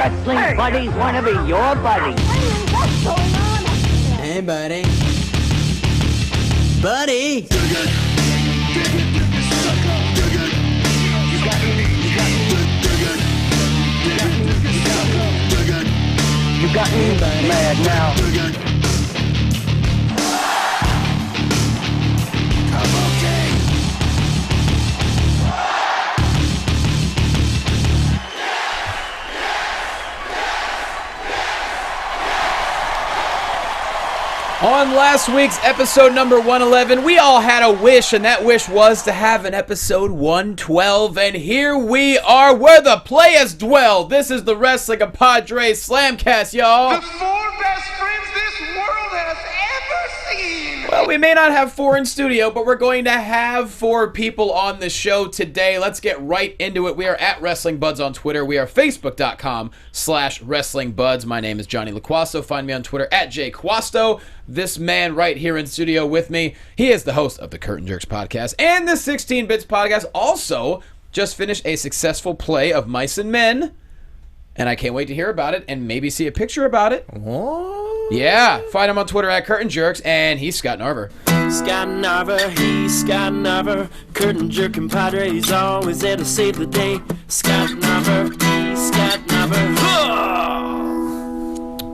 wrestling buddies want to be your buddies. Hey, what's going on? Hey, buddy. Buddy! You got me mad now. On last week's episode number 111, we all had a wish, and that wish was to have an episode 112, and here we are, where the players dwell. This is the Wrestling Compadres Slamcast, y'all. The four best friends this world has ever seen. Well, we may not have four in studio, but we're going to have four people on the show today. Let's get right into it. We are at Wrestling Buds on Twitter. We are Facebook.com/WrestlingBuds. My name is Johnny LaQuasto. Find me on Twitter at JQuasto. This man right here in studio with me, he is the host of the Curtain Jerks podcast and the 16 Bits podcast. Also, just finished a successful play of Mice and Men, and I can't wait to hear about it and maybe see a picture about it. What? Yeah, find him on Twitter at Curtain Jerks, and he's Scott Narver. Scott Narver, he's Scott Narver. Curtain Jerk Compadres, always there to save the day. Scott Narver, he's Scott Narver.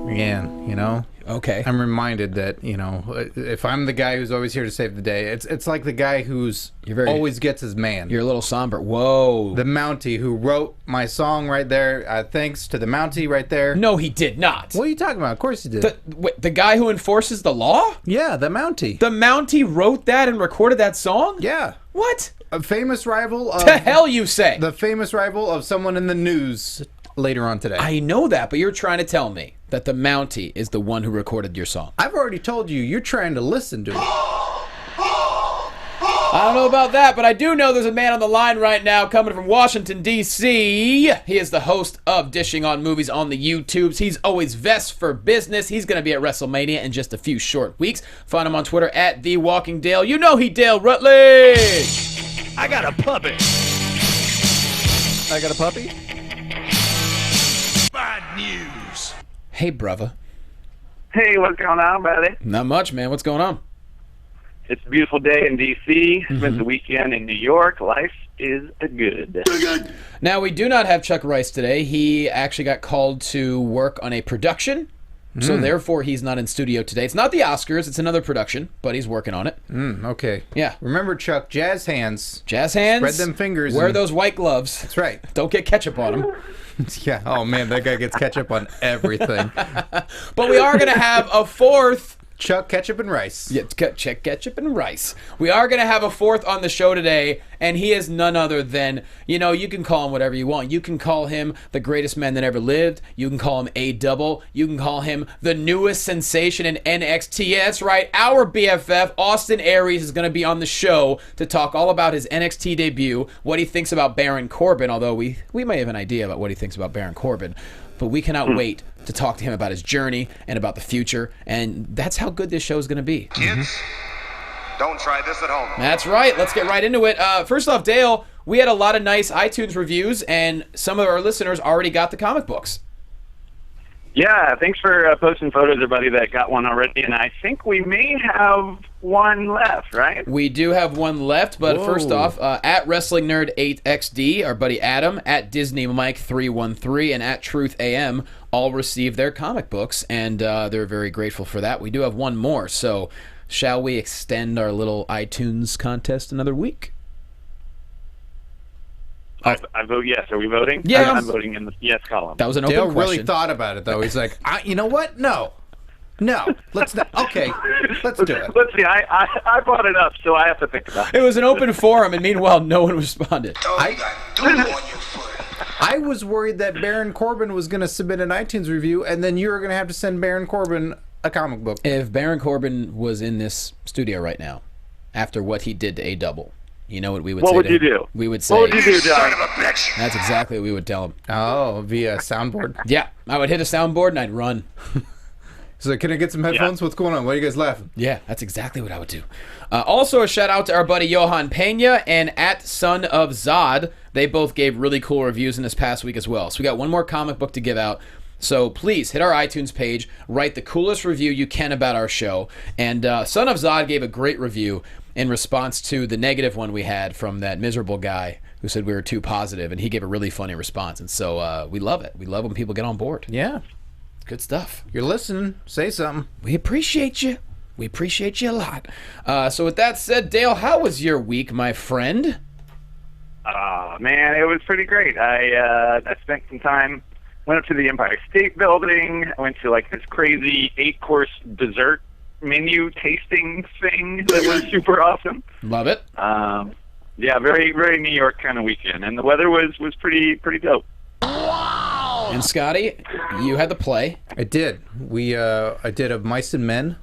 Man, you know, Okay. I'm reminded that, you know, if I'm the guy who's always here to save the day, it's like the guy who's always gets his man. You're a little somber. Whoa. The Mountie who wrote my song right there. Thanks to the Mountie right there. No, he did not. What are you talking about? Of course he did. The guy who enforces the law? Yeah, the Mountie. The Mountie wrote that and recorded that song? Yeah. What? A famous rival of... To hell you say? The famous rival of someone in the news later on today. I know that, but you're trying to tell me that the Mountie is the one who recorded your song. I've already told you, you're trying to listen to it. I don't know about that, but I do know there's a man on the line right now coming from Washington, D.C. He is the host of Dishing on Movies on the YouTubes. He's always Vest for Business. He's going to be at WrestleMania in just a few short weeks. Find him on Twitter at TheWalkingDale. You know he Dale Rutledge. I got a puppy. I got a puppy? Bad news. Hey, brother. Hey, what's going on, buddy? Not much, man. What's going on? It's a beautiful day in D.C. Spent the weekend in New York. Life is good. Now, we do not have Chuck Rice today. He actually got called to work on a production, so therefore he's not in studio today. It's not the Oscars. It's another production, but he's working on it. Okay. Yeah. Remember, Chuck, jazz hands. Jazz hands. Spread them fingers. Wear those white gloves. That's right. Don't get ketchup on them. Yeah. Oh, man, that guy gets ketchup on everything. But we are going to have a fourth... Chuck, ketchup, and rice. Yeah, check ketchup and rice. We are going to have a fourth on the show today, and he is none other than, you know, you can call him whatever you want. You can call him the greatest man that ever lived. You can call him A-Double. You can call him the newest sensation in NXT. Yeah, that's right. Our BFF, Austin Aries, is going to be on the show to talk all about his NXT debut, what he thinks about Baron Corbin, although we may have an idea about what he thinks about Baron Corbin. But we cannot wait to talk to him about his journey and about the future, and that's how good this show is going to be. Kids, don't try this at home. That's right. Let's get right into it. First off, Dale, we had a lot of nice iTunes reviews, and some of our listeners already got the comic books. Yeah, thanks for posting photos, everybody that got one already. And I think we may have one left, right? We do have one left, but Whoa. First off, at Wrestling Nerd 8XD, our buddy Adam, at Disney Mike 313, and at Truth AM all received their comic books, and they're very grateful for that. We do have one more, so shall we extend our little iTunes contest another week? I vote yes. Are we voting? Yeah. I'm voting in the yes column. That was an open Dale question. really thought about it, though. He's like, you know what? No, let's not. Okay, let's do it. Let's see. I brought it up, so I have to think about it. It was an open forum, and meanwhile, no one responded. I was worried that Baron Corbin was going to submit an iTunes review, and then you were going to have to send Baron Corbin a comic book. If Baron Corbin was in this studio right now, after what he did to A-Double, you know what we would say? What would you do? We would say, What would you do, John? that's exactly what we would tell him. Oh, via soundboard. Yeah, I would hit a soundboard and I'd run. So can I get some headphones? What's going on? Why are you guys laughing? Yeah, that's exactly what I would do. Also, a shout out to our buddy Johan Pena and at Son of Zod. They both gave really cool reviews in this past week as well. So we got one more comic book to give out. So please hit our iTunes page, write the coolest review you can about our show. And Son of Zod gave a great review in response to the negative one we had from that miserable guy who said we were too positive, and he gave a really funny response. And so we love it. We love when people get on board. Yeah. Good stuff. You're listening. Say something. We appreciate you. We appreciate you a lot. So with that said, Dale, how was your week, my friend? Man, it was pretty great. I spent some time, went up to the Empire State Building. I went to like this crazy 8-course dessert menu tasting thing that was super awesome. Love it. Yeah, very, very New York kind of weekend. And the weather was pretty dope. And Scotty, you had the play. I did. I did Of Mice and Men.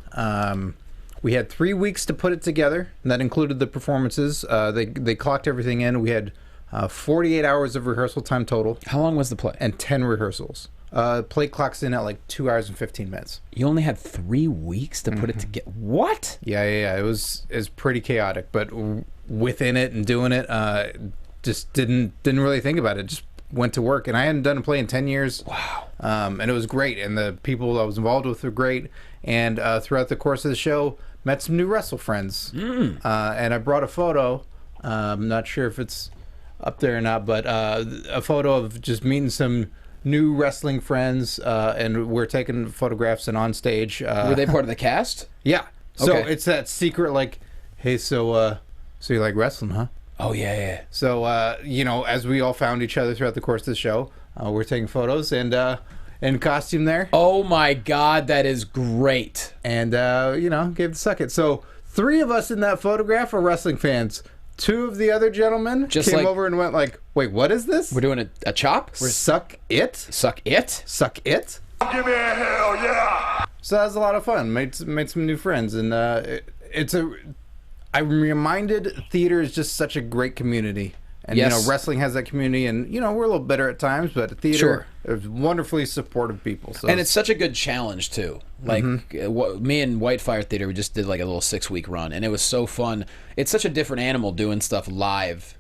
We had 3 weeks to put it together, and that included the performances. They clocked everything in. We had 48 hours of rehearsal time total. How long was the play? And 10 rehearsals. Play clocks in at like 2 hours and 15 minutes. You only had 3 weeks to put it together. What? Yeah. It was pretty chaotic, but within it and doing it, just didn't really think about it. Just went to work, and I hadn't done a play in 10 years. Wow. And it was great, and the people I was involved with were great. And throughout the course of the show, met some new wrestle friends. And I brought a photo. I'm not sure if it's up there or not, but a photo of just meeting some new wrestling friends, and we're taking photographs and on stage. Were they part of the cast? Yeah. So Okay. it's that secret, like, hey, so you like wrestling, huh? Oh, yeah. So, as we all found each other throughout the course of the show, we're taking photos and in costume there. Oh, my God, that is great. And, gave the suck it. So 3 of us in that photograph are wrestling fans. 2 of the other gentlemen came over and went like, wait, what is this? We're doing a chop? Suck it? Suck it? Suck it? Give me a hell yeah! So that was a lot of fun. Made some new friends. And I'm reminded theater is just such a great community. And, Yes. wrestling has that community. And, we're a little bitter at times, but theater is wonderfully supportive people. So And it's such a good challenge, too. Like, me and Whitefire Theater, we just did like a little 6-week run, and it was so fun. It's such a different animal doing stuff live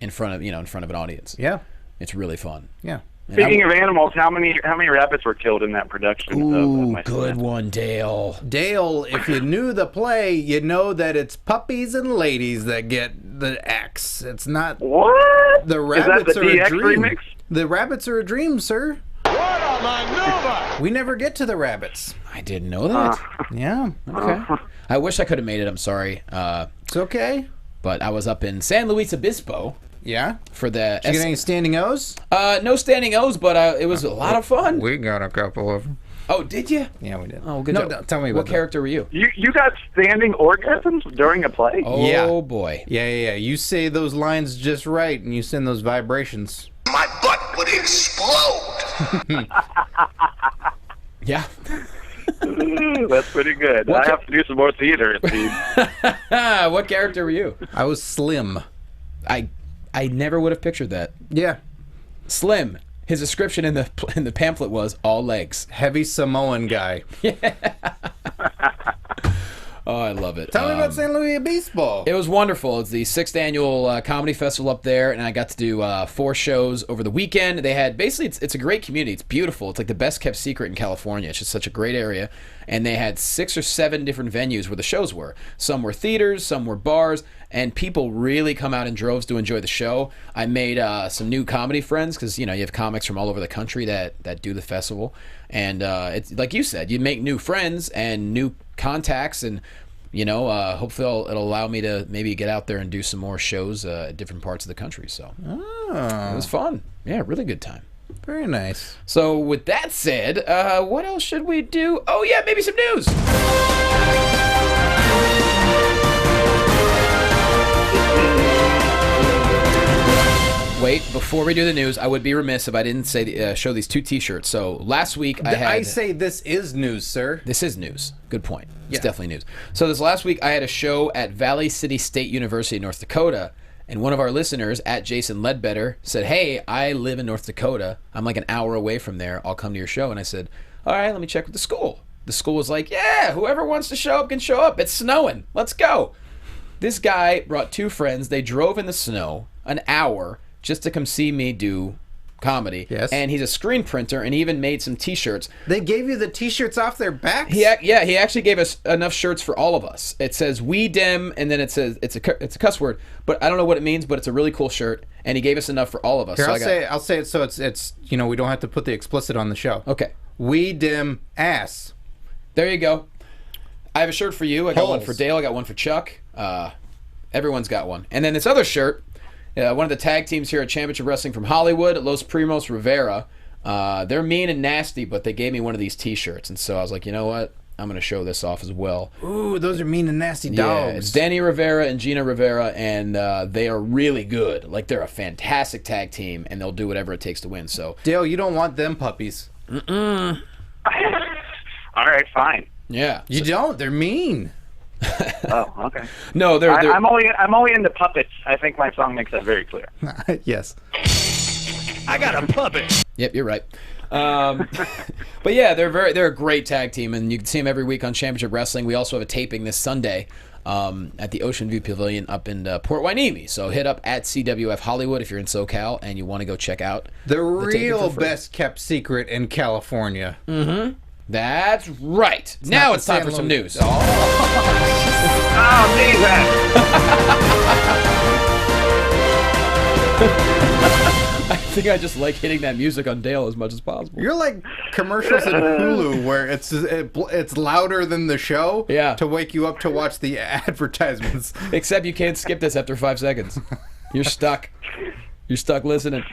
in front of an audience. Yeah. It's really fun. Yeah. Speaking of animals, how many rabbits were killed in that production? Ooh, of good one, Dale. Dale, if you knew the play, you know that it's puppies and ladies that get the axe. It's not What? the rabbits Is that the are a DX dream. remix? The rabbits are a dream, sir. What a maneuver! We never get to the rabbits. I didn't know that. Yeah. Okay. I wish I could have made it. I'm sorry. It's okay. But I was up in San Luis Obispo Yeah. for the... Did you get any standing O's? No standing O's, but it was a lot of fun. We got a couple of them. Oh, did you? Yeah, we did. Oh, good No, job. no, tell me about What that. character were you? You got standing orgasms during a play? Oh, Yeah. boy. Yeah. You say those lines just right, and you send those vibrations. My butt would explode! Yeah. Ooh, that's pretty good. I have to do some more theater, Steve. What character were you? I was Slim. I never would have pictured that. Yeah. Slim. His description in the pamphlet was all legs. Heavy Samoan guy. Oh, I love it. Tell me about San Luis Obispo. It was wonderful. It's the 6th annual comedy festival up there, and I got to do 4 shows over the weekend. They had basically it's a great community. It's beautiful. It's like the best kept secret in California. It's just such a great area, and they had 6 or 7 different venues where the shows were. Some were theaters, some were bars, and people really come out in droves to enjoy the show. I made some new comedy friends because you have comics from all over the country that do the festival, and it's like you said, you make new friends and new contacts, and hopefully it'll allow me to maybe get out there and do some more shows at different parts of the country. So it was fun. Yeah, really good time. Very nice. So with that said, what else should we do? Oh yeah, maybe some news. Wait, before we do the news, I would be remiss if I didn't say show these 2 T-shirts. So last week I say this is news, sir. This is news. Good point. It's Yeah. definitely news. So this last week, I had a show at Valley City State University in North Dakota, and one of our listeners, at Jason Ledbetter, said, "Hey, I live in North Dakota. I'm like an hour away from there. I'll come to your show." And I said, "All right, let me check with the school." The school was like, yeah, whoever wants to show up can show up. It's snowing. Let's go. This guy brought 2 friends. They drove in the snow an hour just to come see me do comedy. Yes. And he's a screen printer, and he even made some T-shirts. They gave you the T-shirts off their backs? He actually gave us enough shirts for all of us. It says "We Dim," and then it says it's a cuss word, but I don't know what it means. But it's a really cool shirt, and he gave us enough for all of us. Here, So I'll say it so it's we don't have to put the explicit on the show. Okay. We dim ass. There you go. I have a shirt for you. I got one Holes. for Dale. I got one for Chuck. Everyone's got one. And then this other shirt, one of the tag teams here at Championship Wrestling from Hollywood, Los Primos Rivera. They're mean and nasty, but they gave me one of these T-shirts. And so I was like, you know what? I'm going to show this off as well. Ooh, those are mean and nasty Yeah, dogs. it's Danny Rivera and Gina Rivera, and they are really good. Like, they're a fantastic tag team, and they'll do whatever it takes to win. So, Dale, you don't want them puppies. All right, fine. yeah. You don't. They're mean. Oh, okay. No, they're I'm only into puppets. I think my song makes that very clear. Yes. I got a puppet. Yep, you're right. But yeah, they're a great tag team, and you can see them every week on Championship Wrestling. We also have a taping this Sunday at the Ocean View Pavilion up in Port Hueneme. So hit up at CWF Hollywood if you're in SoCal and you want to go check out The taping real for free. best kept secret in California. That's right. Now not it's the time for San some Luis. news. Oh, I think I just like hitting that music on Dale as much as possible. You're like commercials in Hulu where it's louder than the show Yeah. to wake you up to watch the advertisements. Except you can't skip this after 5 seconds. You're stuck. You're stuck listening.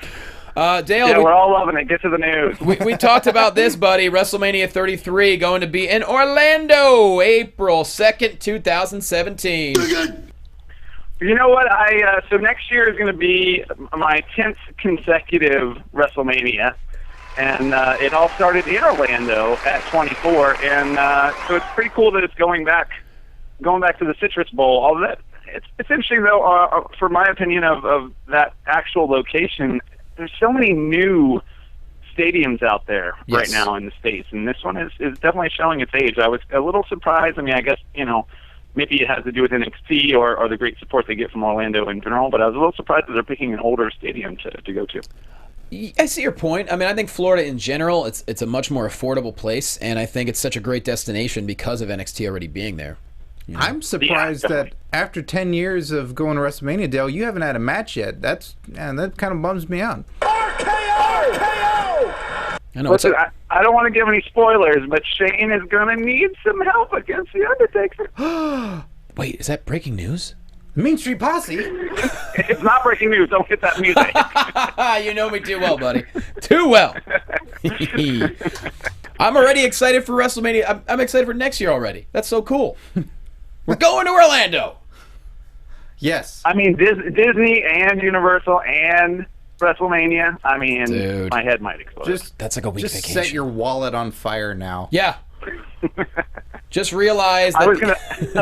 Dale, yeah, we're all loving it. Get to the news. we talked about this, buddy. WrestleMania 33 going to be in Orlando, April 2nd, 2017. You know what? So next year is going to be my 10th consecutive WrestleMania, and it all started in Orlando at 24, and so it's pretty cool that it's going back to the Citrus Bowl. All that it's interesting though, for my opinion of that actual location. There's so many new stadiums out there right Yes. now in the States, and this one is definitely showing its age. I was a little surprised. I mean, I guess, maybe it has to do with NXT or the great support they get from Orlando in general, but I was a little surprised that they're picking an older stadium to go to. I see your point. I mean, I think Florida in general, it's a much more affordable place, and I think it's such a great destination because of NXT already being there. I'm surprised that after 10 years of going to WrestleMania, Dale, you haven't had a match yet. That kind of bums me out. I know. Listen, I don't want to give any spoilers, but Shane is going to need some help against The Undertaker. Wait, is that breaking news? Mean Street Posse? It's not breaking news. Don't get that music. You know me too well, buddy. Too well. I'm already excited for WrestleMania. I'm excited for next year already. That's so cool. We're going to Orlando. Yes. I mean, Disney and Universal and WrestleMania. I mean, Dude. my head might explode. That's like a week Just vacation. set your wallet on fire now. Yeah. Just realize that I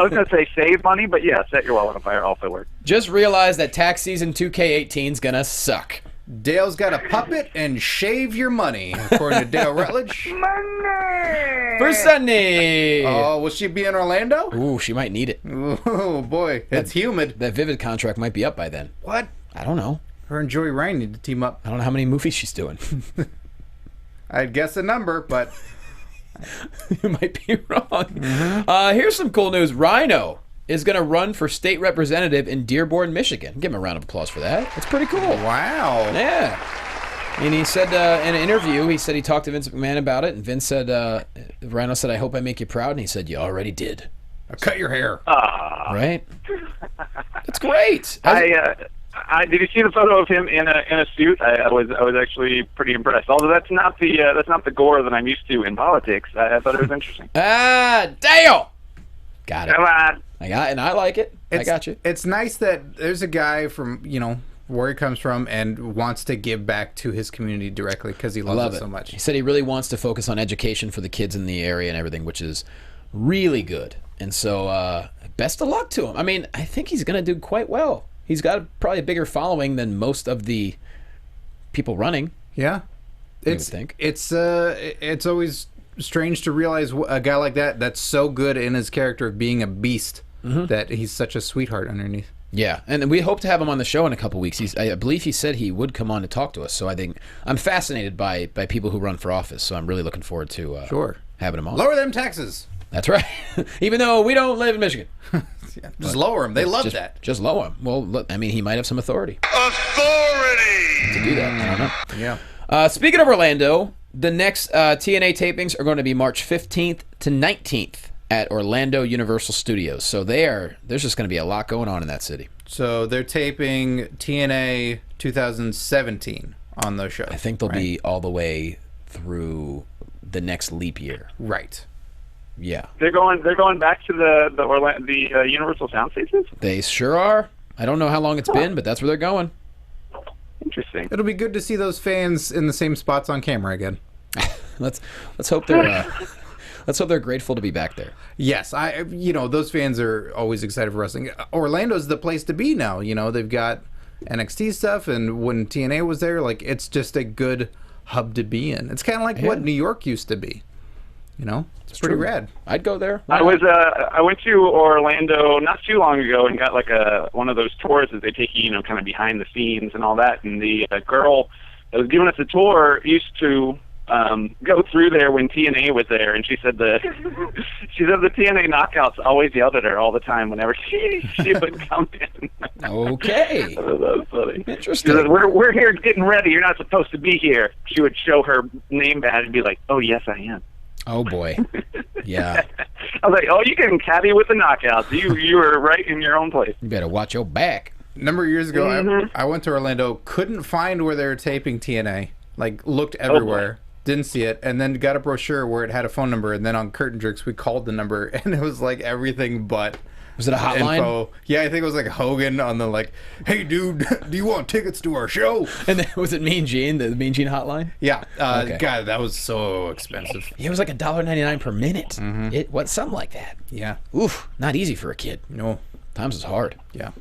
was gonna say save money, but yeah, set your wallet on fire also works. Just realize that tax season 2K18 is gonna suck. Dale's got a puppet and shave your money, according to Dale Rutledge. For Sunday. Oh, will she be in Orlando? Ooh, she might need it. Oh, boy. It's humid. That Vivid contract might be up by then. What? I don't know. Her and Joey Ryan need to team up. I don't know how many movies she's doing. I'd guess a number, but You might be wrong. Here's some cool news. Rhino is going to run for state representative in Dearborn, Michigan. Give him a round of applause for that. That's pretty cool. wow. Yeah. And he said in an interview, he said he talked to Vince McMahon about it, and Vince said, Rhino said, I hope I make you proud. And he said, you already did. Cut your hair. Right? That's great. Did you see the photo of him in a suit? I was actually pretty impressed. Although that's not the gore that I'm used to in politics. I thought it was interesting. Dale! Got it. Come on. I like it. I got you. It's nice that there's a guy from, where he comes from and wants to give back to his community directly because he loves it so much. He said he really wants to focus on education for the kids in the area and everything, which is really good. And so, best of luck to him. I mean, I think he's going to do quite well. He's got probably a bigger following than most of the people running. Yeah. would think. It's always strange to realize a guy like that's so good in his character of being a beast that he's such a sweetheart underneath. Yeah, and we hope to have him on the show in a couple weeks. I believe he said he would come on to talk to us. So I think I'm fascinated by people who run for office. So I'm really looking forward to having him on. Lower them taxes. That's right. Even though we don't live in Michigan. Just lower them. They love that. Just lower him. Well, look, I mean, he might have some authority to do that. I don't know. Yeah. Speaking of Orlando, the next TNA tapings are going to be March 15th to 19th at Orlando Universal Studios. So there's just going to be a lot going on in that city. So they're taping TNA 2017 on those shows. I think they'll be all the way through the next leap year. Right. Yeah. They're going back to the Universal Sound Stations? They sure are. I don't know how long it's been, but that's where they're going. Interesting. It'll be good to see those fans in the same spots on camera again. Let's hope they're let's hope they're grateful to be back there. Yes, those fans are always excited for wrestling. Orlando's the place to be now. They've got NXT stuff, and when TNA was there, like, it's just a good hub to be in. It's kind of like what New York used to be. It's pretty rad. I'd go there. I went to Orlando not too long ago and got like one of those tours that they take you, kind of behind the scenes and all that. And the girl that was giving us a tour used to go through there when TNA was there, and she said the TNA knockouts always yelled at her all the time whenever she would come in. Okay. That was funny. Interesting. She said, we're here getting ready. You're not supposed to be here. She would show her name badge and be like, "Oh yes, I am." Oh boy. Yeah. I was like, "Oh, you can caddy with the knockouts. You were right in your own place." You better watch your back. A number of years ago, I went to Orlando, couldn't find where they were taping TNA. Like, looked everywhere, didn't see it, and then got a brochure where it had a phone number, and then on Curtain Jerks, we called the number, and it was like everything but Was it a hotline? info. Yeah, I think it was like Hogan on the like, "Hey dude, do you want tickets to our show?" And then, was it Mean Gene, the Mean Gene hotline? Yeah. Okay. God, that was so expensive. Yeah, it was like $1.99 per minute. It was something like that. Yeah. Oof, not easy for a kid. No. Times is hard. Yeah.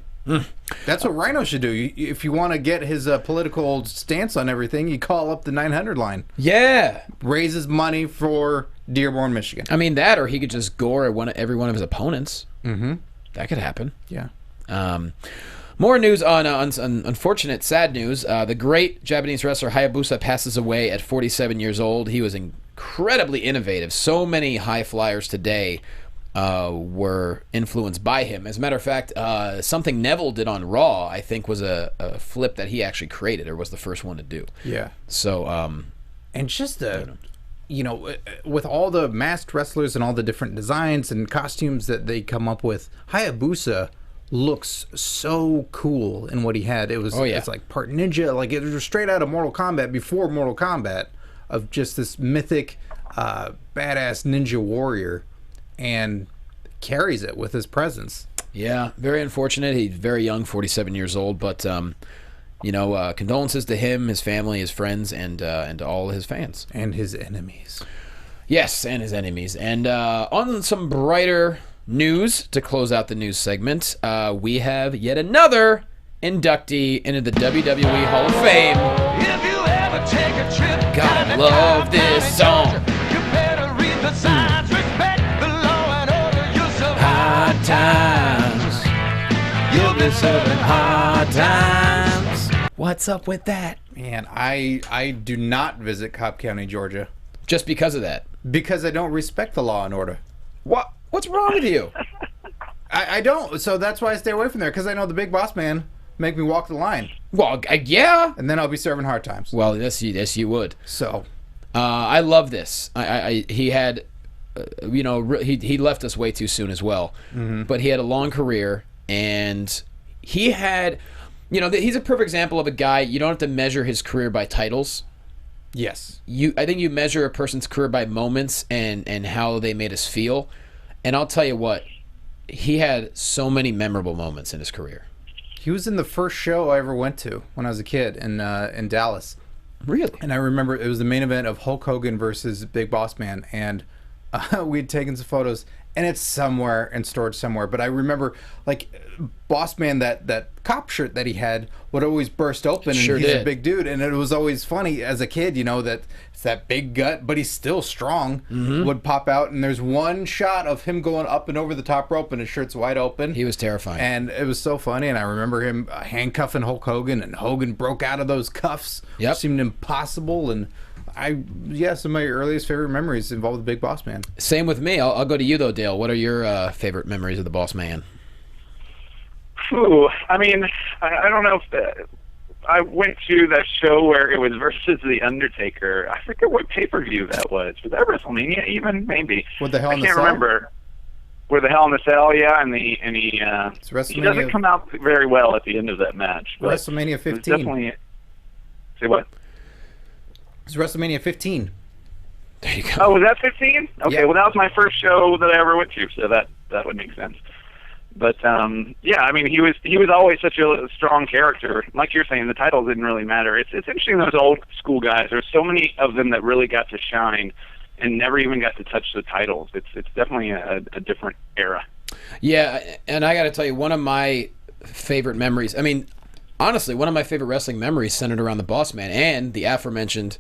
That's what Rhino should do. If you want to get his political stance on everything, you call up the 900 line. Yeah. Raises money for Dearborn, Michigan. I mean, that, or he could just gore every one of his opponents. Mm-hmm. That could happen. Yeah. More news on unfortunate, sad news. The great Japanese wrestler Hayabusa passes away at 47 years old. He was incredibly innovative. So many high flyers today were influenced by him. As a matter of fact, something Neville did on Raw, I think, was a flip that he actually created, or was the first one to do. Yeah. So, And just with all the masked wrestlers and all the different designs and costumes that they come up with, Hayabusa looks so cool in what he had. It was it's like part ninja, like it was straight out of Mortal Kombat before Mortal Kombat, of just this mythic badass ninja warrior, and carries it with his presence. Yeah, very unfortunate. He's very young, 47 years old, but condolences to him, his family, his friends, and to all his fans. And his enemies. Yes, and his enemies. And on some brighter news, to close out the news segment, we have yet another inductee into the WWE Hall of Fame. If you ever take a trip, Gotta love this song. You better read the signs, respect the law and order. You'll survive Hard times. You'll be serving hard times. What's up with that? Man, I do not visit Cobb County, Georgia, Just because of that. because I don't respect the law and order. What? What's wrong with you? I don't, so that's why I stay away from there, because I know the big boss man make me walk the line, Well, yeah. and then I'll be serving hard times. Well, yes, you would. So, I love this. He had, he left us way too soon as well. Mm-hmm. But he had a long career, and he had, he's a perfect example of a guy. You don't have to measure his career by titles. yes. I think you measure a person's career by moments and how they made us feel. And I'll tell you what, he had so many memorable moments in his career. He was in the first show I ever went to when I was a kid in Dallas. Really? And I remember it was the main event of Hulk Hogan versus Big Boss Man, and we'd taken some photos, and it's somewhere and stored somewhere. But I remember, like, Boss Man, that cop shirt that he had would always burst open, and Sure he's did. a big dude, and it was always funny as a kid, you know, that it's that big gut, but he's still strong, would pop out, and there's one shot of him going up and over the top rope, and his shirt's wide open. He was terrifying. And it was so funny, and I remember him handcuffing Hulk Hogan, and Hogan broke out of those cuffs. Yep. Which seemed impossible, and some of my earliest favorite memories involve the Big Boss Man. Same with me. I'll go to you, though, Dale. What are your favorite memories of the Boss Man? Ooh, I mean, I don't know if I went to that show where it was versus The Undertaker. I forget what pay-per-view that was. Was that WrestleMania even? Maybe. With the Hell I in the can't Cell? remember. With the Hell in the Cell, yeah, and he WrestleMania- doesn't come out very well at the end of that match. But WrestleMania it was 15. definitely. Say what? It's WrestleMania 15. There you go. Oh, was that 15? Okay, Yeah. well, that was my first show that I ever went to, so that would make sense. But yeah, I mean, he was always such a strong character. Like you're saying, the titles didn't really matter. It's interesting, those old school guys. There's so many of them that really got to shine and never even got to touch the titles. It's definitely a different era. Yeah, and I got to tell you, one of my favorite memories, I mean, honestly, one of my favorite wrestling memories centered around the Boss Man and the aforementioned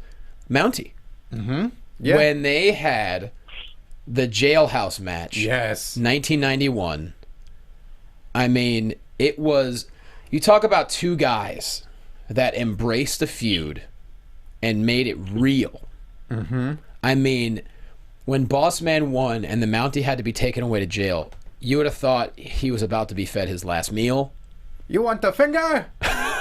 Mountie. Yeah. When they had the Jailhouse match, Yes. 1991, I mean, it was, you talk about two guys that embraced a feud and made it real. I mean, when Boss Man won and the Mountie had to be taken away to jail, you would have thought he was about to be fed his last meal. You want the finger?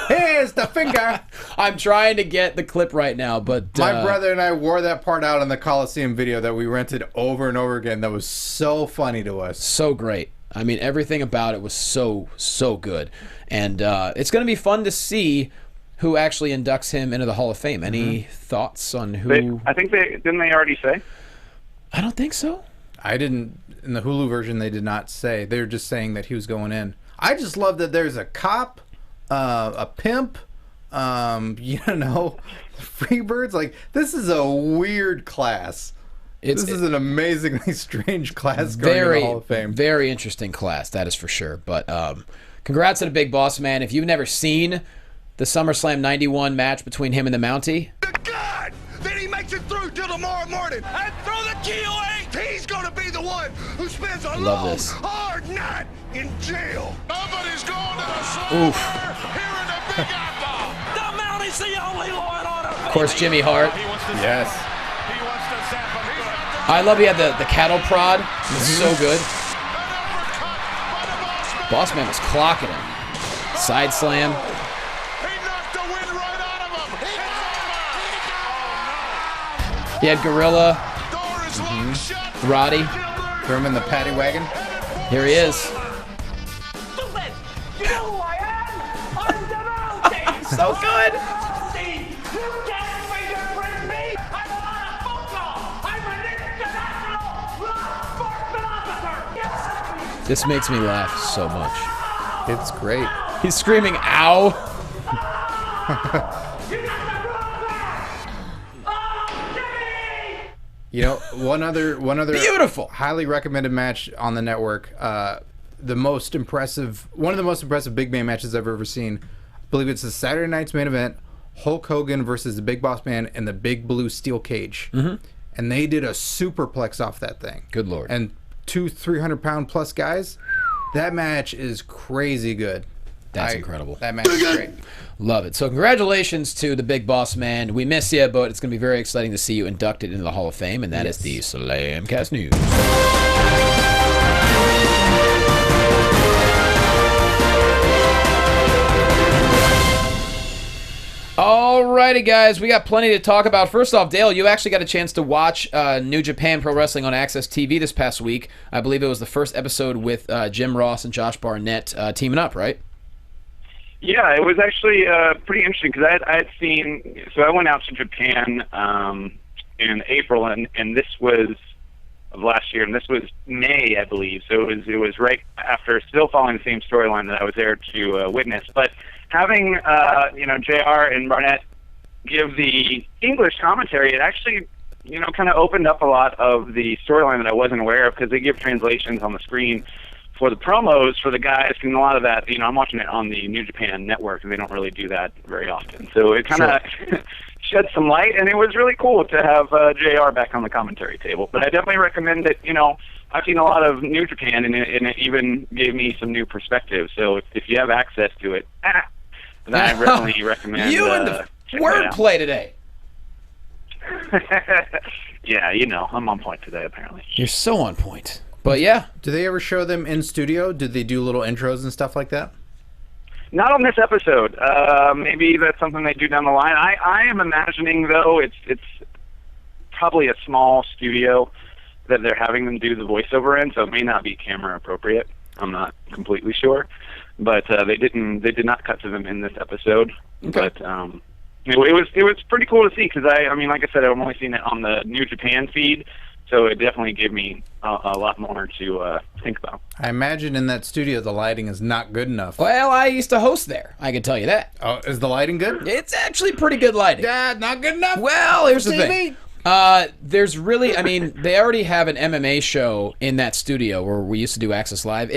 Here's the finger. I'm trying to get the clip right now, but My brother and I wore that part out on the Coliseum video that we rented over and over again. That was so funny to us. so great. I mean, everything about it was so good. And it's going to be fun to see who actually inducts him into the Hall of Fame. Any thoughts on who? I think didn't they already say? I don't think so. I didn't, in the Hulu version, they did not say. They were just saying that he was going in. I just love that there's a cop, a pimp, Freebirds. Like, this is a weird class. This is an amazingly strange class going to the Hall of Fame. Very interesting class, that is for sure. But congrats to the Big Boss Man. If you've never seen the SummerSlam 91 match between him and the Mountie, To God that he makes it through till tomorrow morning and throw the key away. He's going to be the one who spends a Love long, this. hard night in jail. Nobody's going to the slaughter here in the Big Apple. The Mountie's the only Lord on earth. of course, Jimmy Hart. Yes. He wants to zap him good. I love he had the cattle prod. It was so good. Boss Man was clocking him. Side slam. He knocked the wind right out of him. He had Gorilla, Door is locked shut. Roddy. Throw him in the paddy wagon. Here he is. Stupid! You know who I am? I'm the Mountie! So good. Mountie! You can't fingerprint me! I'm not a football! I'm an international law enforcement officer! Yes! This makes me laugh so much. It's great. He's screaming, ow. You got the wrong man! Oh, Jimmy! You know, one other Beautiful. highly recommended match on the network. One of the most impressive big man matches I've ever seen. I believe it's the Saturday night's main event: Hulk Hogan versus the Big Boss Man in the Big Blue Steel Cage. And they did a superplex off that thing. Good Lord. And 300-pound plus guys. That match is crazy good. That's incredible. That match is great. Love it. So congratulations to the Big Boss Man. We miss you, but it's going to be very exciting to see you inducted into the Hall of Fame, and that is the Slamcast News. Alrighty, guys, we got plenty to talk about. First off, Dale, you actually got a chance to watch New Japan Pro Wrestling on Access TV this past week. I believe it was the first episode with Jim Ross and Josh Barnett teaming up, right? Yeah, it was actually pretty interesting because I had seen. So I went out to Japan in April, and this was of last year, and this was May, I believe. So it was right after, still following the same storyline that I was there to witness. But having JR and Barnett give the English commentary, it actually kind of opened up a lot of the storyline that I wasn't aware of, because they give translations on the screen for the promos for the guys, and a lot of that, I'm watching it on the New Japan Network, and they don't really do that very often. So it kind of shed some light, and it was really cool to have JR back on the commentary table. But I definitely recommend it. I've seen a lot of New Japan, and it even gave me some new perspective. So if you have access to it, then I definitely recommend. You and the wordplay today. Yeah, I'm on point today, apparently. You're so on point. But yeah. Do they ever show them in studio? Did they do little intros and stuff like that? Not on this episode. Maybe that's something they do down the line. I am imagining, though, it's probably a small studio that they're having them do the voiceover in, so it may not be camera appropriate. I'm not completely sure, but they did not cut to them in this episode. Okay. But it was pretty cool to see, because I mean, like I said, I've only seen it on the New Japan feed, so it definitely gave me a lot more to think about. I imagine in that studio the lighting is not good enough. Well, I used to host there. I can tell you that. Oh, is the lighting good? It's actually pretty good lighting. Yeah, not good enough. Well, here's the TV. thing. There's really, they already have an MMA show in that studio where we used to do Access Live.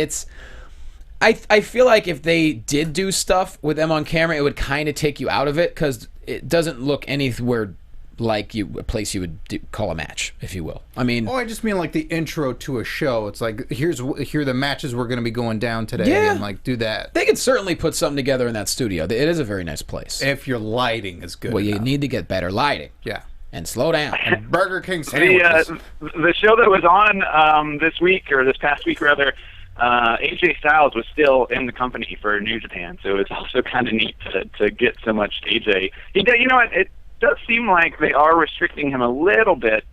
I feel like if they did do stuff with them on camera, it would kind of take you out of it, because it doesn't look anywhere like a place you would call a match, if you will. I just mean like the intro to a show. It's like, here are the matches we're going to be going down today, Yeah. and like do that. They could certainly put something together in that studio. It is a very nice place. If your lighting is good. Well, you enough. need to get better lighting. Yeah. And slow down. And Burger King sandwiches. The show that was on this past week rather, AJ Styles was still in the company for New Japan, so it's also kind of neat to get so much AJ. It does seem like they are restricting him a little bit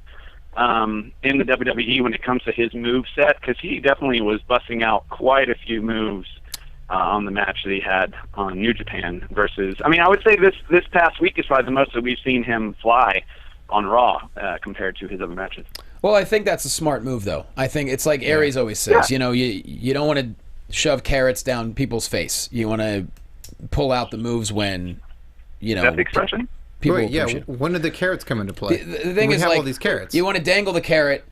in the WWE when it comes to his move set, because he definitely was busting out quite a few moves on the match that he had on New Japan versus, I would say this past week is probably the most that we've seen him fly on Raw compared to his other matches. Well, I think that's a smart move, though. I think it's like Aries always says, you don't want to shove carrots down people's face. You want to pull out the moves when, That's the expression? people Wait, yeah. appreciate it. When did the carrots come into play? The thing we is, have like, all these carrots. you want to dangle the carrot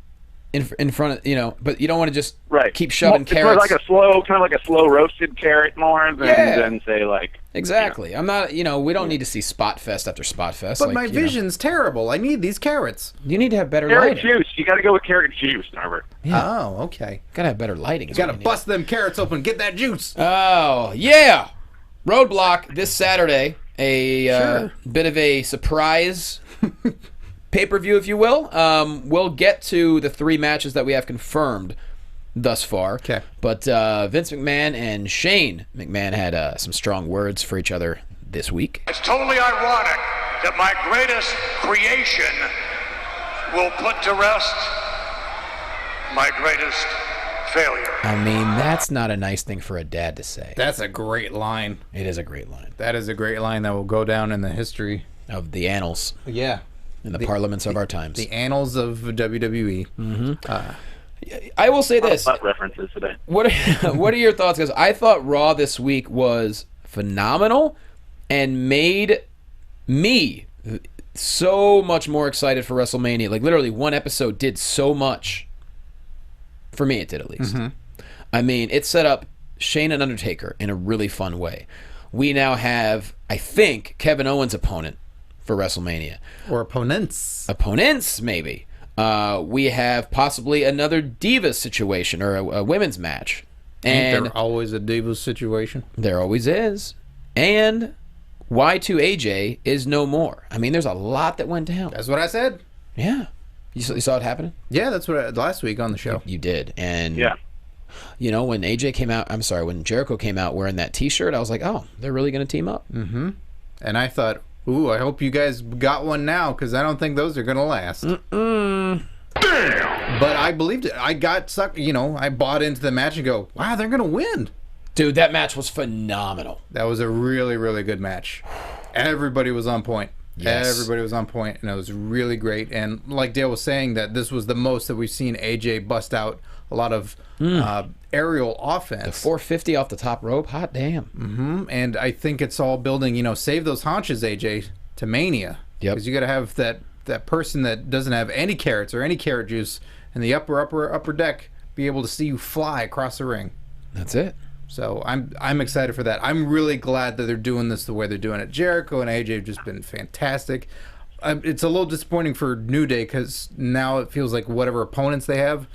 in front of, but you don't want to just Right. keep shoving It's carrots. like a slow roasted carrot more than say like. Exactly. I'm not, we don't need to see Spot Fest after Spot Fest. But my vision's terrible. I need these carrots. You need to have better Carrot lighting. juice. You got to go with carrot juice, Norbert. Yeah. Oh, okay. Gotta have better lighting. You got to bust them carrots open. Get that juice. Oh, yeah. Roadblock this Saturday. A bit of a surprise pay-per-view, if you will. We'll get to the 3 matches that we have confirmed thus far. Okay. But Vince McMahon and Shane McMahon had some strong words for each other this week. It's totally ironic that my greatest creation will put to rest my greatest failure. That's not a nice thing for a dad to say. That's a great line. It is a great line. That is a great line that will go down in the history. Of the annals. Yeah. In the parliaments of our times. The annals of WWE. I will say this. Butt references today. What are your thoughts? Because I thought Raw this week was phenomenal and made me so much more excited for WrestleMania. Like, literally, one episode did so much. For me, it did, at least. It set up Shane and Undertaker in a really fun way. We now have, I think, Kevin Owens' opponent for WrestleMania. Or opponents. Opponents, maybe. We have possibly another Divas situation or a women's match. Ain't And there always a Divas situation? there always is. And Y2AJ is no more. There's a lot that went down. That's what I said. Yeah. You saw it happening? Yeah, that's what last week on the show. You did. And, Yeah. when AJ came out, when Jericho came out wearing that T-shirt, I was like, oh, they're really going to team up. And I thought, ooh, I hope you guys got one now, because I don't think those are going to last. Damn! But I believed it. I got sucked, I bought into the match and go, wow, they're going to win. Dude, that match was phenomenal. That was a really, really good match. Everybody was on point. Yes. Everybody was on point, and it was really great. And like Dale was saying, that this was the most that we've seen AJ bust out a lot of aerial offense. The 450 off the top rope, hot damn. And I think it's all building, save those haunches, AJ, to Mania. Yep. Because you got to have that that person that doesn't have any carrots or any carrot juice in the upper deck be able to see you fly across the ring. That's it. So I'm excited for that. I'm really glad that they're doing this the way they're doing it. Jericho and AJ have just been fantastic. It's a little disappointing for New Day because now it feels like whatever opponents they have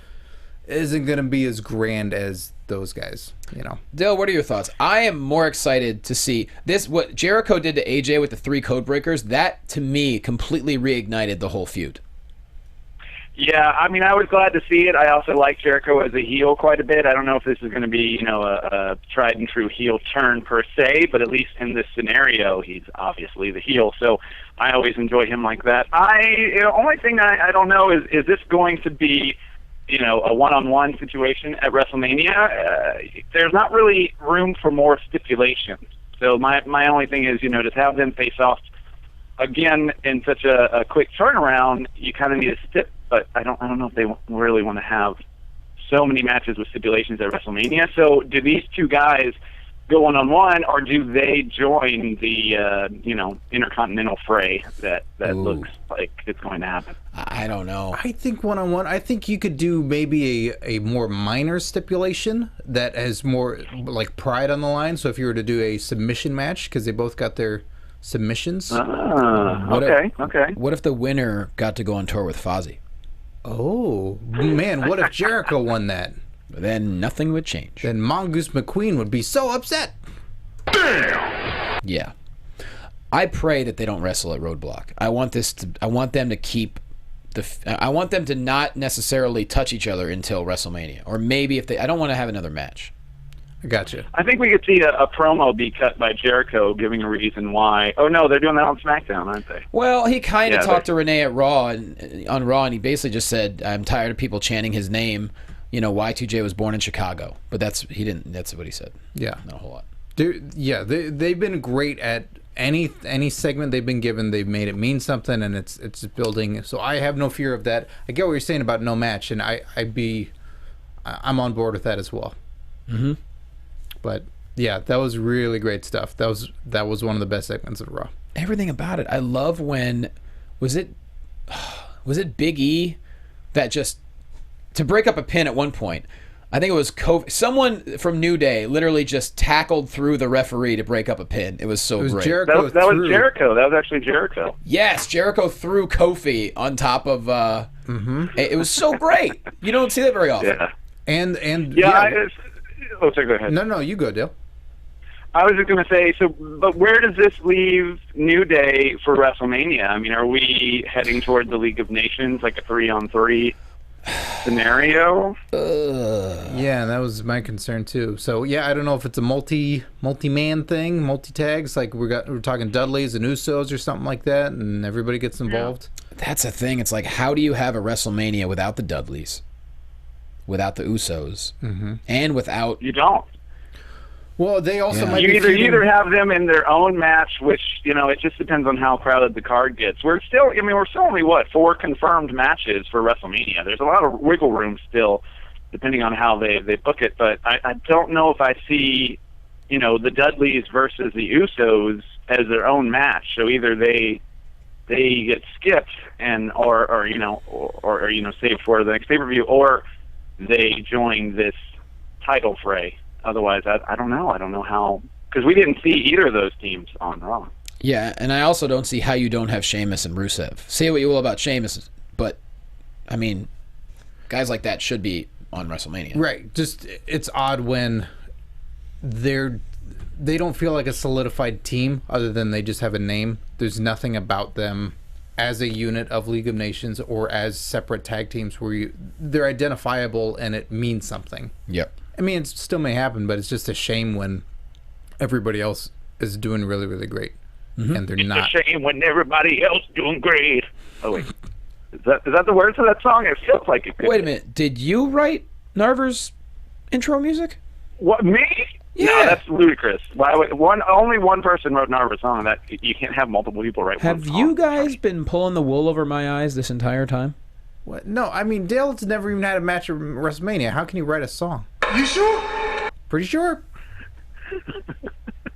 isn't going to be as grand as those guys, you know. Dale, what are your thoughts? I am more excited to see this. What Jericho did to AJ with the 3 code breakers, that to me completely reignited the whole feud. Yeah, I mean, I was glad to see it. I also like Jericho as a heel quite a bit. I don't know if this is going to be, a tried and true heel turn per se, but at least in this scenario, he's obviously the heel. So I always enjoy him like that. The only thing I don't know is this going to be, a one-on-one situation at WrestleMania? There's not really room for more stipulations. So my only thing is, to have them face off again in such a quick turnaround, you kind of need a stip. But I don't know if they really want to have so many matches with stipulations at WrestleMania. So do these two guys go one-on-one, or do they join the intercontinental fray that looks like it's going to happen? I don't know. I think one-on-one. I think you could do maybe a more minor stipulation that has more like pride on the line. So if you were to do a submission match, because they both got their submissions. Okay. What if the winner got to go on tour with Fozzy? Oh, man, what if Jericho won that? Then nothing would change. Then Mongoose McQueen would be so upset. Yeah. I pray that they don't wrestle at Roadblock. I want them to keep I want them to not necessarily touch each other until WrestleMania. Or maybe I don't want to have another match. I gotcha. I think we could see a promo be cut by Jericho giving a reason why. Oh, no, they're doing that on SmackDown, aren't they? Well, he kind of talked to Renee at Raw, on Raw, and he basically just said, I'm tired of people chanting his name. Y2J was born in Chicago. But that's what he said. Yeah. Not a whole lot. They've been great at any segment they've been given. They've made it mean something, and it's building. So I have no fear of that. I get what you're saying about no match, and I'm on board with that as well. Mm-hmm. But yeah, that was really great stuff. That was one of the best segments of Raw. Everything about it. I love when was it Big E that just to break up a pin at one point. I think it was someone from New Day literally just tackled through the referee to break up a pin. It was great. Jericho that was Jericho. That was actually Jericho. Yes, Jericho threw Kofi on top of. It was so great. You don't see that very often. Yeah. And sorry, go ahead. No, you go, Dale. I was just going to say, but where does this leave New Day for WrestleMania? I mean, are we heading toward the League of Nations, like a 3-on-3 scenario? Yeah, that was my concern too. So yeah, I don't know if it's a multi-man thing, multi-tags, like we're talking Dudleys and Usos or something like that, and everybody gets involved. That's the thing. It's like, how do you have a WrestleMania without the Dudleys? Without the Usos, and without... You don't. Well, they also might you be either have them in their own match, which, it just depends on how crowded the card gets. We're still only, 4 confirmed matches for WrestleMania. There's a lot of wiggle room still, depending on how they book it, but I don't know if I see, the Dudleys versus the Usos as their own match. So either they get skipped or saved for the next pay-per-view, or they join this title fray. Otherwise, I don't know. I don't know how, because we didn't see either of those teams on Raw. Yeah, and I also don't see how you don't have Sheamus and Rusev. Say what you will about Sheamus, but I mean, guys like that should be on WrestleMania. Right. Just it's odd when they don't feel like a solidified team other than they just have a name. There's nothing about them as a unit of League of Nations or as separate tag teams where they're identifiable and it means something. Yep. I mean, it still may happen, but it's just a shame when everybody else is doing really, really great, and they're not. It's a shame when everybody else doing great. Oh wait, is that the words of that song? It feels like it could. Wait a minute, did you write Narver's intro music? What, me? Yeah. No, that's ludicrous. Why would only one person wrote Narver's song? That you can't have multiple people write. Have one you song. guys been pulling the wool over my eyes this entire time? What? No, I mean, Dale's never even had a match at WrestleMania. How can he write a song? You sure? Pretty sure.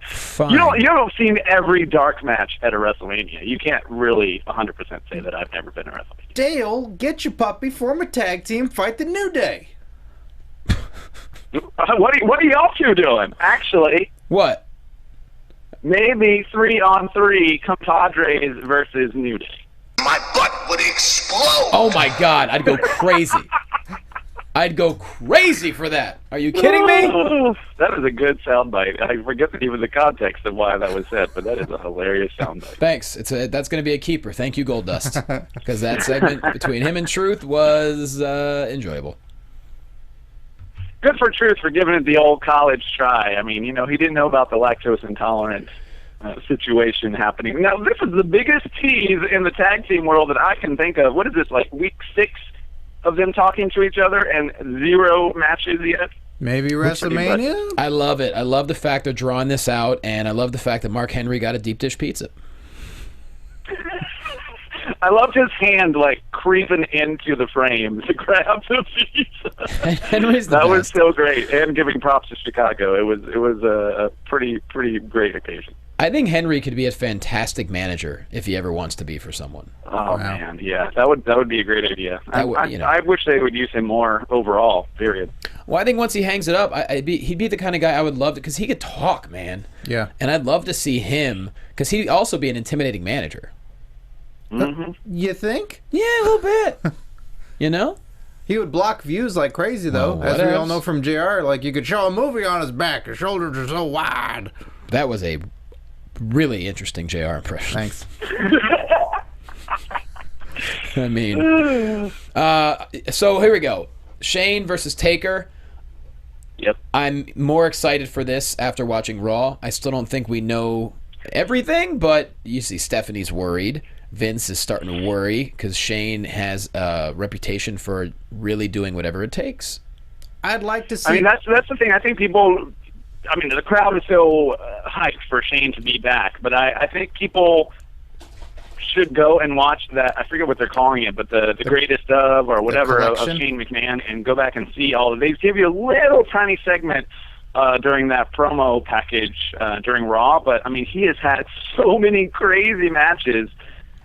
Fine. You haven't seen every dark match at a WrestleMania. You can't really 100% say that I've never been to WrestleMania. Dale, get your puppy, form a tag team, fight the New Day. What are y'all two doing? Actually, What? maybe 3-on-3 Compadres versus New Day. My butt would explode. Oh my God, I'd go crazy. I'd go crazy for that. Are you kidding me? That is a good soundbite. I forget even the context of why that was said, but that is a hilarious soundbite. Thanks. That's going to be a keeper. Thank you, Goldust, because that segment between him and Truth was enjoyable. Good for Truth for giving it the old college try. I mean, he didn't know about the lactose intolerant situation happening. Now, this is the biggest tease in the tag team world that I can think of. What is this, like week 6 of them talking to each other and 0 matches yet? Maybe WrestleMania? I love it. I love the fact they're drawing this out, and I love the fact that Mark Henry got a deep dish pizza. I loved his hand, like, creeping into the frame to grab the pizza. Henry's the That best. was so great, and giving props to Chicago. It was a pretty great occasion. I think Henry could be a fantastic manager if he ever wants to be for someone. Oh man, yeah, that would be a great idea. I wish they would use him more overall. Period. Well, I think once he hangs it up, he'd be the kind of guy I would love to, because he could talk, man. Yeah. And I'd love to see him, because he'd also be an intimidating manager. Mm-hmm. You think? Yeah, a little bit. You know? He would block views like crazy, though. Well, as we all whatevs. know from JR, like, you could show a movie on his back. His shoulders are so wide. That was a really interesting JR impression. Thanks. I mean, so here we go. Shane versus Taker. Yep. I'm more excited for this after watching Raw. I still don't think we know everything, but you see Stephanie's worried. Vince is starting to worry because Shane has a reputation for really doing whatever it takes. I'd like to see... I mean, that's the thing. I think people... I mean, the crowd is so hyped for Shane to be back, but I think people should go and watch that. I forget what they're calling it, but the greatest of or whatever of Shane McMahon, and go back and see all of. They give you a little tiny segment during that promo package during Raw, but I mean, he has had so many crazy matches.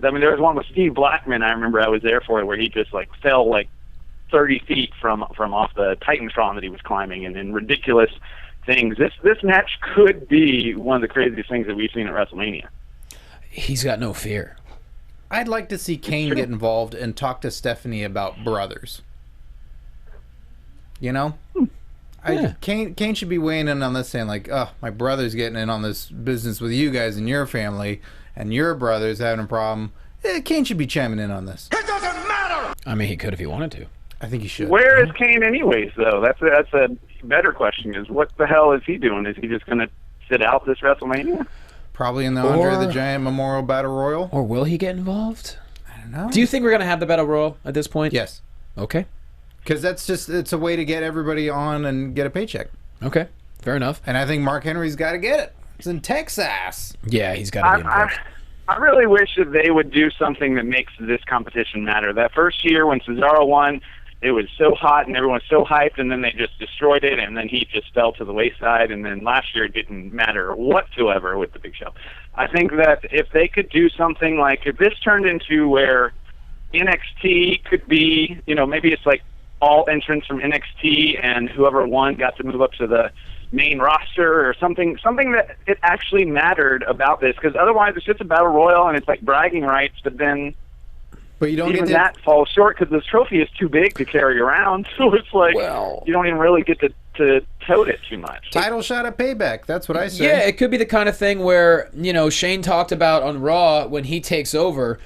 I mean, there was one with Steve Blackman. I remember I was there for it, where he just like fell like 30 feet from off the Titantron that he was climbing, and in ridiculous things. This match could be one of the craziest things that we've seen at WrestleMania. He's got no fear. I'd like to see Kane get involved and talk to Stephanie about brothers. You know? Yeah. Kane should be weighing in on this, saying like, oh, my brother's getting in on this business with you guys and your family, and your brother's having a problem. Kane should be chiming in on this. It doesn't matter. I mean, he could if he wanted to. I think he should. Where is Kane anyways, though? That's a better question, is what the hell is he doing? Is he just going to sit out this WrestleMania? Probably in the Andre the Giant Memorial Battle Royal. Or will he get involved? I don't know. Do you think we're going to have the Battle Royal at this point? Yes. Okay. Because it's a way to get everybody on and get a paycheck. Okay. Fair enough. And I think Mark Henry's got to get it. He's in Texas. Yeah, he's got to be involved. I really wish that they would do something that makes this competition matter. That first year when Cesaro won, it was so hot and everyone was so hyped, and then they just destroyed it, and then he just fell to the wayside, and then last year it didn't matter whatsoever with the Big Show. I think that if they could do something like, if this turned into where NXT could be, maybe it's like all entrants from NXT, and whoever won got to move up to the main roster or something that it actually mattered about this, because otherwise it's just a battle royal and it's like bragging rights, but then But you don't even get that falls short because this trophy is too big to carry around. So it's like, you don't even really get to tote it too much. title shot at Payback. That's what I say. Yeah, it could be the kind of thing where, Shane talked about on Raw, when he takes over,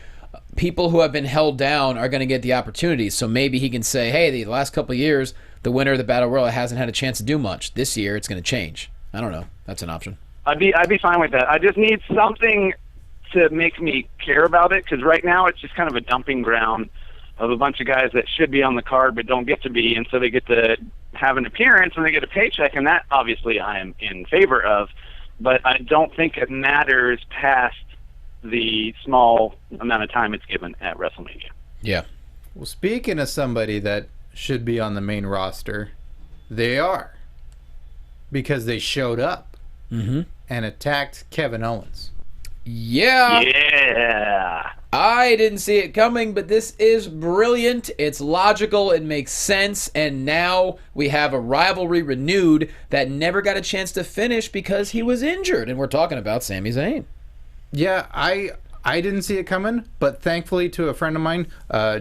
people who have been held down are going to get the opportunities. So maybe he can say, hey, the last couple of years, the winner of the Battle Royal hasn't had a chance to do much. This year, it's going to change. I don't know. That's an option. I'd be fine with that. I just need something to make me care about it, because right now it's just kind of a dumping ground of a bunch of guys that should be on the card but don't get to be, and so they get to have an appearance and they get a paycheck, and that obviously I am in favor of, but I don't think it matters past the small amount of time it's given at WrestleMania. Yeah. Well, speaking of somebody that should be on the main roster, they are. Because they showed up. Mm-hmm. and attacked Kevin Owens. Yeah. Yeah. I didn't see it coming, but this is brilliant. It's logical. It makes sense. And now we have a rivalry renewed that never got a chance to finish because he was injured. And we're talking about Sami Zayn. Yeah, I didn't see it coming, but thankfully to a friend of mine,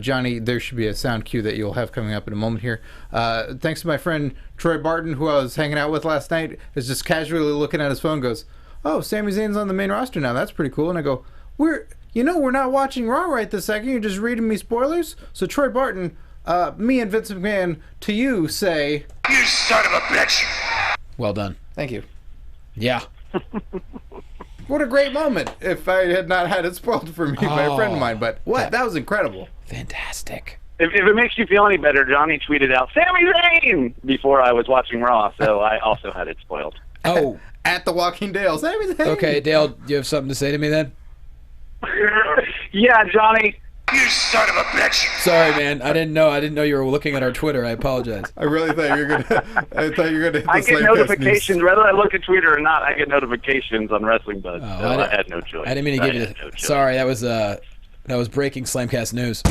Johnny, there should be a sound cue that you'll have coming up in a moment here. Thanks to my friend Troy Barton, who I was hanging out with last night, is just casually looking at his phone, goes, "Oh, Sami Zayn's on the main roster now. That's pretty cool." And I go, we're not watching Raw right this second. You're just reading me spoilers. So Troy Barton, me and Vince McMahon, to you say, You son of a bitch! Well done. thank you. Yeah. What a great moment if I had not had it spoiled for me by a friend of mine. But what? That was incredible. Fantastic. If it makes you feel any better, Johnny tweeted out Sami Zayn before I was watching Raw, so I also had it spoiled. Oh. At the Walking Dale. Sami Zayn. Okay, Dale, do you have something to say to me then? Yeah, Johnny. You son of a bitch! Sorry, man. I didn't know you were looking at our Twitter. I apologize. I really thought you were gonna. I thought you were gonna. Hit the I get Slamcast notifications, news. whether I look at Twitter or not. I get notifications on Wrestling Buzz. Oh, So I had no choice. I didn't mean to give you had no choice. Sorry, that was breaking Slamcast news.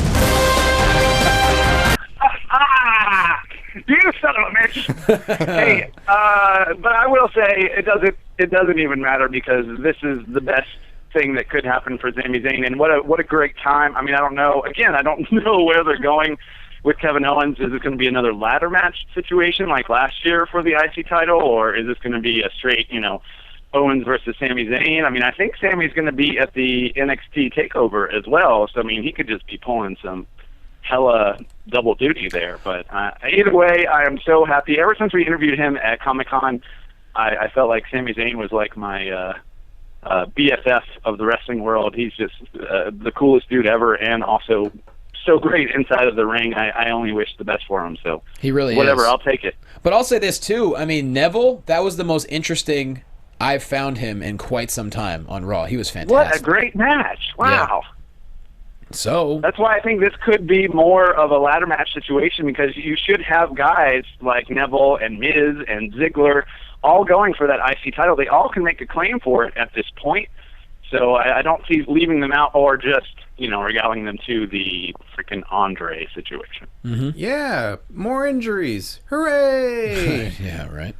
Ah, you son of a bitch! Hey, but I will say it doesn't even matter because this is the best thing that could happen for Sami Zayn, and what a great time. I mean, I don't know. Again, I don't know where they're going with Kevin Owens. Is it going to be another ladder match situation like last year for the IC title, or is this going to be a straight, Owens versus Sami Zayn? I mean, I think Sami's going to be at the NXT Takeover as well, so I mean, he could just be pulling some hella double duty there. But either way, I am so happy. Ever since we interviewed him at Comic-Con, I felt like Sami Zayn was like my BFF of the wrestling world. He's just the coolest dude ever, and also so great inside of the ring. I only wish the best for him. So He really whatever, is. I'll take it. But I'll say this too. I mean, Neville, that was the most interesting I've found him in quite some time on Raw. He was fantastic. What a great match! Wow. So That's why I think this could be more of a ladder match situation, because you should have guys like Neville and Miz and Ziggler all going for that IC title. They all can make a claim for it at this point. So I don't see leaving them out or just, regaling them to the freaking Andre situation. Yeah, more injuries. Hooray! yeah, right.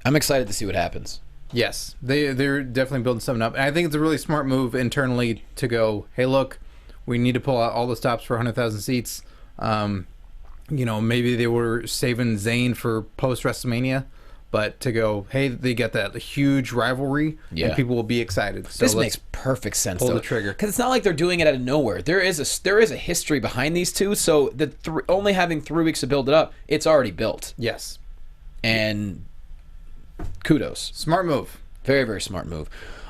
I'm excited to see what happens. Yes, they're definitely building something up. And I think it's a really smart move internally to go, hey, look, we need to pull out all the stops for 100,000 seats. Maybe they were saving Zayn for post-WrestleMania, but to go, hey, they got that huge rivalry, and people will be excited. So This makes perfect sense. pull though, the trigger. because it's not like they're doing it out of nowhere. There is a history behind these two. So only having 3 weeks to build it up, it's already built. Yes. And kudos, Smart move. very very smart move.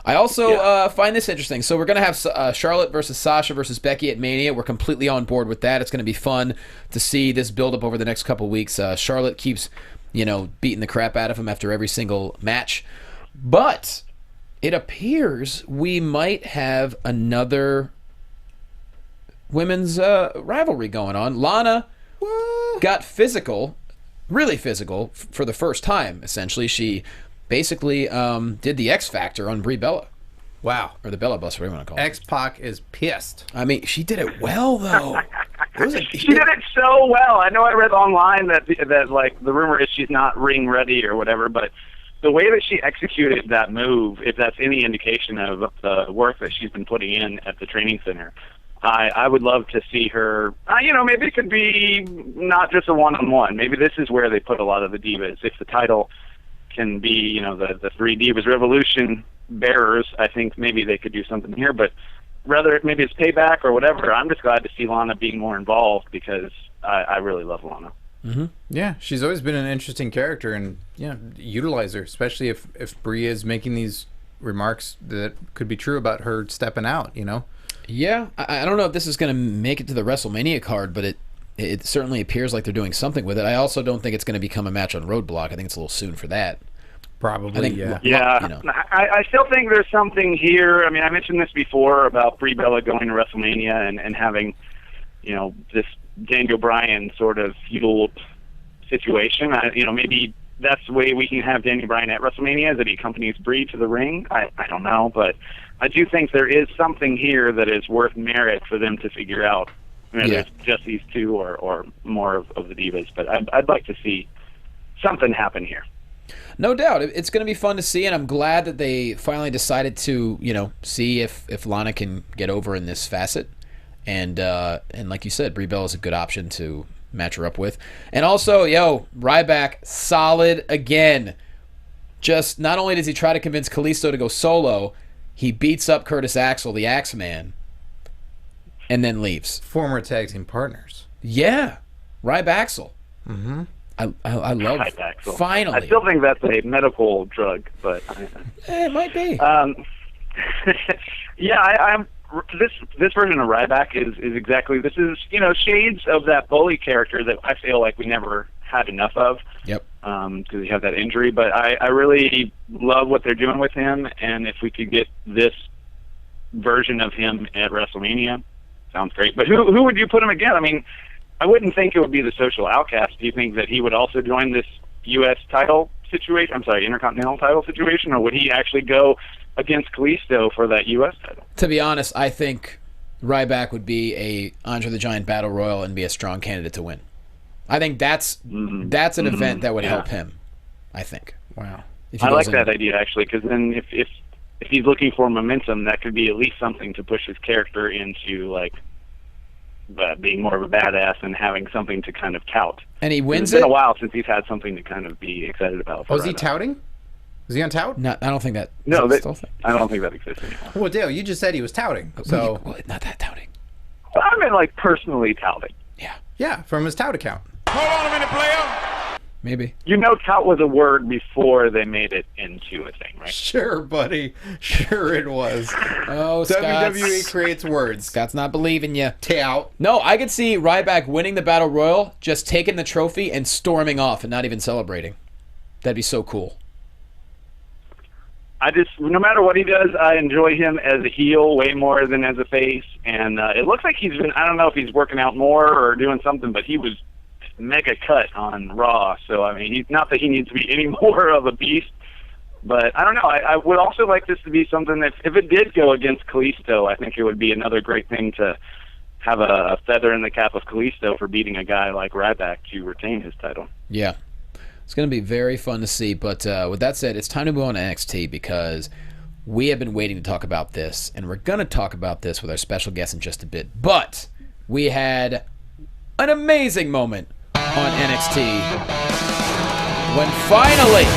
I also find this interesting. So we're going to have Charlotte versus Sasha versus Becky at Mania. We're completely on board with that. It's going to be fun to see this build up over the next couple weeks. Charlotte keeps, beating the crap out of him after every single match. But it appears we might have another women's rivalry going on. Lana got physical, really physical, for the first time, essentially. She basically did the X Factor on Brie Bella. Wow. Or the Bella Bus, whatever you want to call it. X-Pac is pissed. I mean, she did it well, though. She did it so well. I know I read online that like the rumor is she's not ring ready or whatever, but the way that she executed that move, if that's any indication of the work that she's been putting in at the training center, I would love to see her. Maybe it could be not just a one-on-one. Maybe this is where they put a lot of the divas. If the title can be, the three Divas Revolution bearers, I think maybe they could do something here. But whether maybe it's payback or whatever, I'm just glad to see Lana being more involved because I really love Lana. Mm-hmm. Yeah, she's always been an interesting character, and utilize her, especially if Brie is making these remarks that could be true about her stepping out. Yeah, I don't know if this is going to make it to the WrestleMania card, but it certainly appears like they're doing something with it. I also don't think it's going to become a match on Roadblock. I think it's a little soon for that. Probably, I think, Yeah, I still think there's something here. I mean, I mentioned this before about Brie Bella going to WrestleMania and having, this Daniel Bryan sort of feudal situation. Maybe that's the way we can have Daniel Bryan at WrestleMania, is that he accompanies Brie to the ring. I don't know, but I do think there is something here that is worth merit for them to figure out. Whether it's just these two or more of the Divas. But I'd like to see something happen here. No doubt. It's going to be fun to see, and I'm glad that they finally decided to, see if Lana can get over in this facet. And like you said, Brie Bella is a good option to match her up with. And also, Ryback, solid again. Just not only does he try to convince Kalisto to go solo, he beats up Curtis Axel, the Axeman, and then leaves. Former tag team partners. Yeah. Rybaxel. Mm-hmm. I love Rybaxel. Finally. I still think that's a medical drug, but it might be. I'm this version of Ryback is exactly, this is shades of that bully character that I feel like we never had enough of. Yep. Because he had that injury, but I really love what they're doing with him, and if we could get this version of him at WrestleMania, sounds great. But who would you put him again? I mean, I wouldn't think it would be the Social Outcast. Do you think that he would also join this U.S. title situation? I'm sorry, Intercontinental title situation, or would he actually go against Kalisto for that U.S. title? To be honest, I think Ryback would be a Andre the Giant Battle Royal and be a strong candidate to win. I think that's an event that would help him, I think. Wow. I like that idea, actually, because then if he's looking for momentum, that could be at least something to push his character into, like, being more of a badass and having something to kind of tout. And he wins it? It's been a while since he's had something to kind of be excited about. Oh, is he touting? Is he on tout? No, I don't think that. No, I don't think that exists anymore. Well, Dale, you just said he was touting. So not that touting. I meant like personally touting. Yeah, from his tout account. Hold on a minute, player. Maybe. Tout was a word before they made it into a thing, right? Sure, buddy. Sure it was. Oh, WWE creates words. Scott's not believing you. Tout. No, I could see Ryback winning the Battle Royal, just taking the trophy and storming off and not even celebrating. That'd be so cool. No matter what he does, I enjoy him as a heel way more than as a face. And it looks like he's been, I don't know if he's working out more or doing something, but he was mega cut on Raw. So, I mean, he's not that he needs to be any more of a beast, but I don't know. I would also like this to be something that, if it did go against Kalisto, I think it would be another great thing to have a feather in the cap of Kalisto for beating a guy like Ryback to retain his title. Yeah. It's going to be very fun to see, but with that said, it's time to move on to NXT because we have been waiting to talk about this, and we're going to talk about this with our special guest in just a bit. But we had an amazing moment on NXT when finally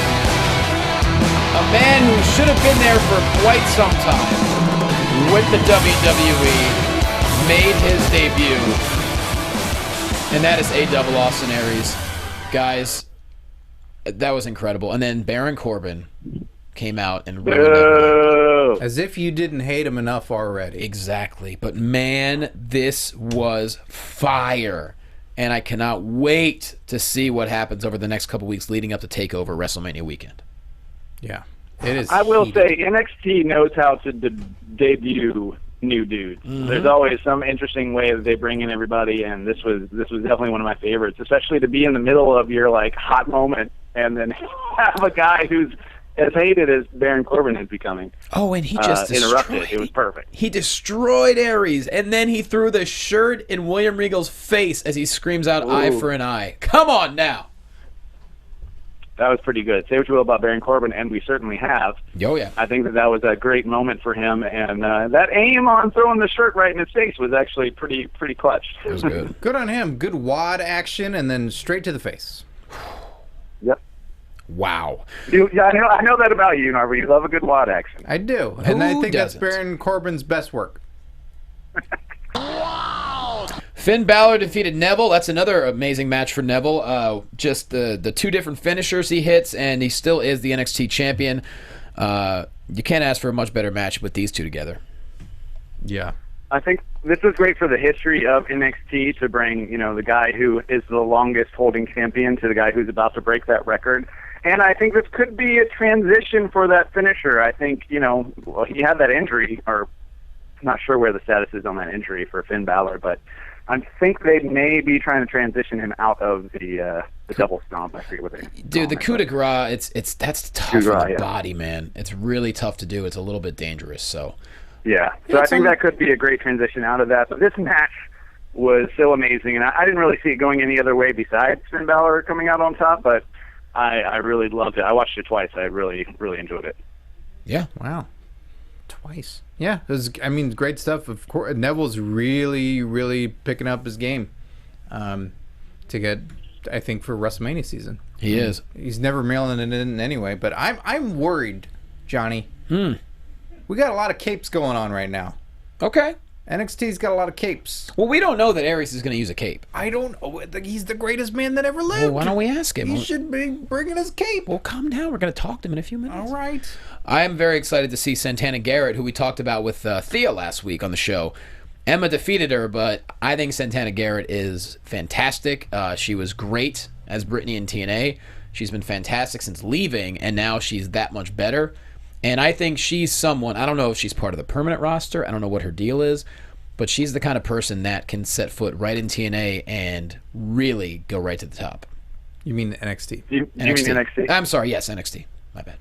a man who should have been there for quite some time with the WWE made his debut, and that is A. Austin Aries. Guys, that was incredible. And then Baron Corbin came out and ruined everything. As if you didn't hate him enough already. Exactly. But man, this was fire. And I cannot wait to see what happens over the next couple weeks leading up to TakeOver WrestleMania weekend. Yeah. It is. I will say NXT knows how to debut new dudes. Mm-hmm. There's always some interesting way that they bring in everybody, and this was definitely one of my favorites, especially to be in the middle of your like hot moment and then have a guy who's as hated as Baron Corbin is becoming. Oh, and he just interrupted. It was perfect. He destroyed Aries, and then he threw the shirt in William Regal's face as he screams out, "Ooh. Eye for an eye." Come on now. That was pretty good. Say what you will about Baron Corbin, and we certainly have. Oh, yeah. I think that was a great moment for him, and that aim on throwing the shirt right in his face was actually pretty clutch. It was good. Good on him. Good wad action, and then straight to the face. Yep. Wow. I know that about you, Narver. You love a good wad action. I do, and I think that's Baron Corbin's best work. Finn Balor defeated Neville. That's another amazing match for Neville. Just the two different finishers he hits, and he still is the NXT champion. You can't ask for a much better match with these two together. Yeah. I think this is great for the history of NXT to bring, the guy who is the longest holding champion to the guy who's about to break that record. And I think this could be a transition for that finisher. I think, he had that injury, or not sure where the status is on that injury for Finn Balor, but I think they may be trying to transition him out of the double stomp. I forget what they. Dude, the coup de grace, that's tough Coup de on grace, the yeah. body, man. It's really tough to do. It's a little bit dangerous. So Yeah, so I think that could be a great transition out of that. But this match was so amazing, and I didn't really see it going any other way besides Finn Balor coming out on top, but I really loved it. I watched it twice. I really, really enjoyed it. yeah, Wow. Twice. Yeah, it was, I mean, great stuff. Of course, Neville's really, really picking up his game to get, I think, for WrestleMania season. he is. He's never mailing it in anyway, but I'm worried, Johnny. We got a lot of capes going on right now. Okay. NXT's got a lot of capes. Well, we don't know that Aries is going to use a cape. I don't know. He's the greatest man that ever lived. Well, why don't we ask him? He should be bringing his cape. Well, calm down. We're going to talk to him in a few minutes. All right. I am very excited to see Santana Garrett, who we talked about with Thea last week on the show. Emma defeated her, but I think Santana Garrett is fantastic. She was great as Brittany in TNA. She's been fantastic since leaving, and now she's that much better. And I think she's someone, I don't know if she's part of the permanent roster. I don't know what her deal is, but she's the kind of person that can set foot right in TNA and really go right to the top. You mean NXT? You mean NXT? I'm sorry, yes, NXT. My bad.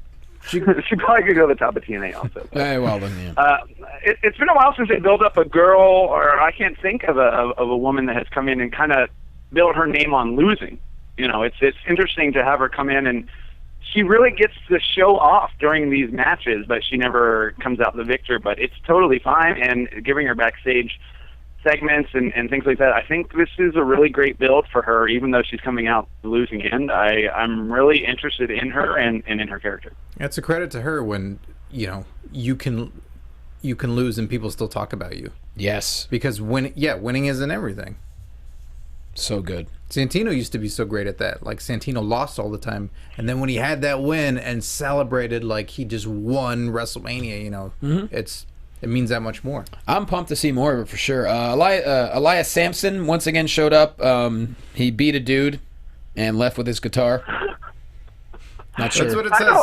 She probably could go to the top of TNA also. Well, then, yeah. It's been a while since they built up a girl, or I can't think of a woman that has come in and kind of built her name on losing. You know, it's interesting to have her come in, and she really gets to show off during these matches, but she never comes out the victor. But it's totally fine, and giving her backstage segments and things like that, I think this is a really great build for her, even though she's coming out the losing end. I'm really interested in her and in her character. It's a credit to her when, you know, you can lose and people still talk about you. Yes. Because winning isn't everything. So good. Santino used to be so great at that. Like, Santino lost all the time, and then when he had that win and celebrated like he just won WrestleMania, you know, it means that much more. I'm pumped to see more of it for sure. Elias Sampson once again showed up. He beat a dude and left with his guitar. Not sure. That's what it says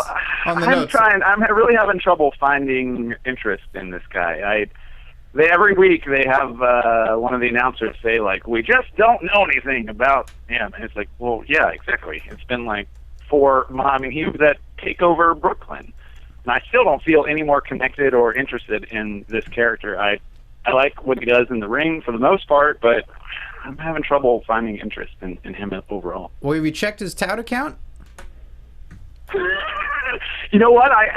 on the notes. I'm really having trouble finding interest in this guy. Every week they have one of the announcers say, like, we just don't know anything about him. And it's like, well, yeah, exactly. It's been like he was at TakeOver Brooklyn. And I still don't feel any more connected or interested in this character. I like what he does in the ring for the most part, but I'm having trouble finding interest in him overall. Well, have you checked his tout account? You know what? I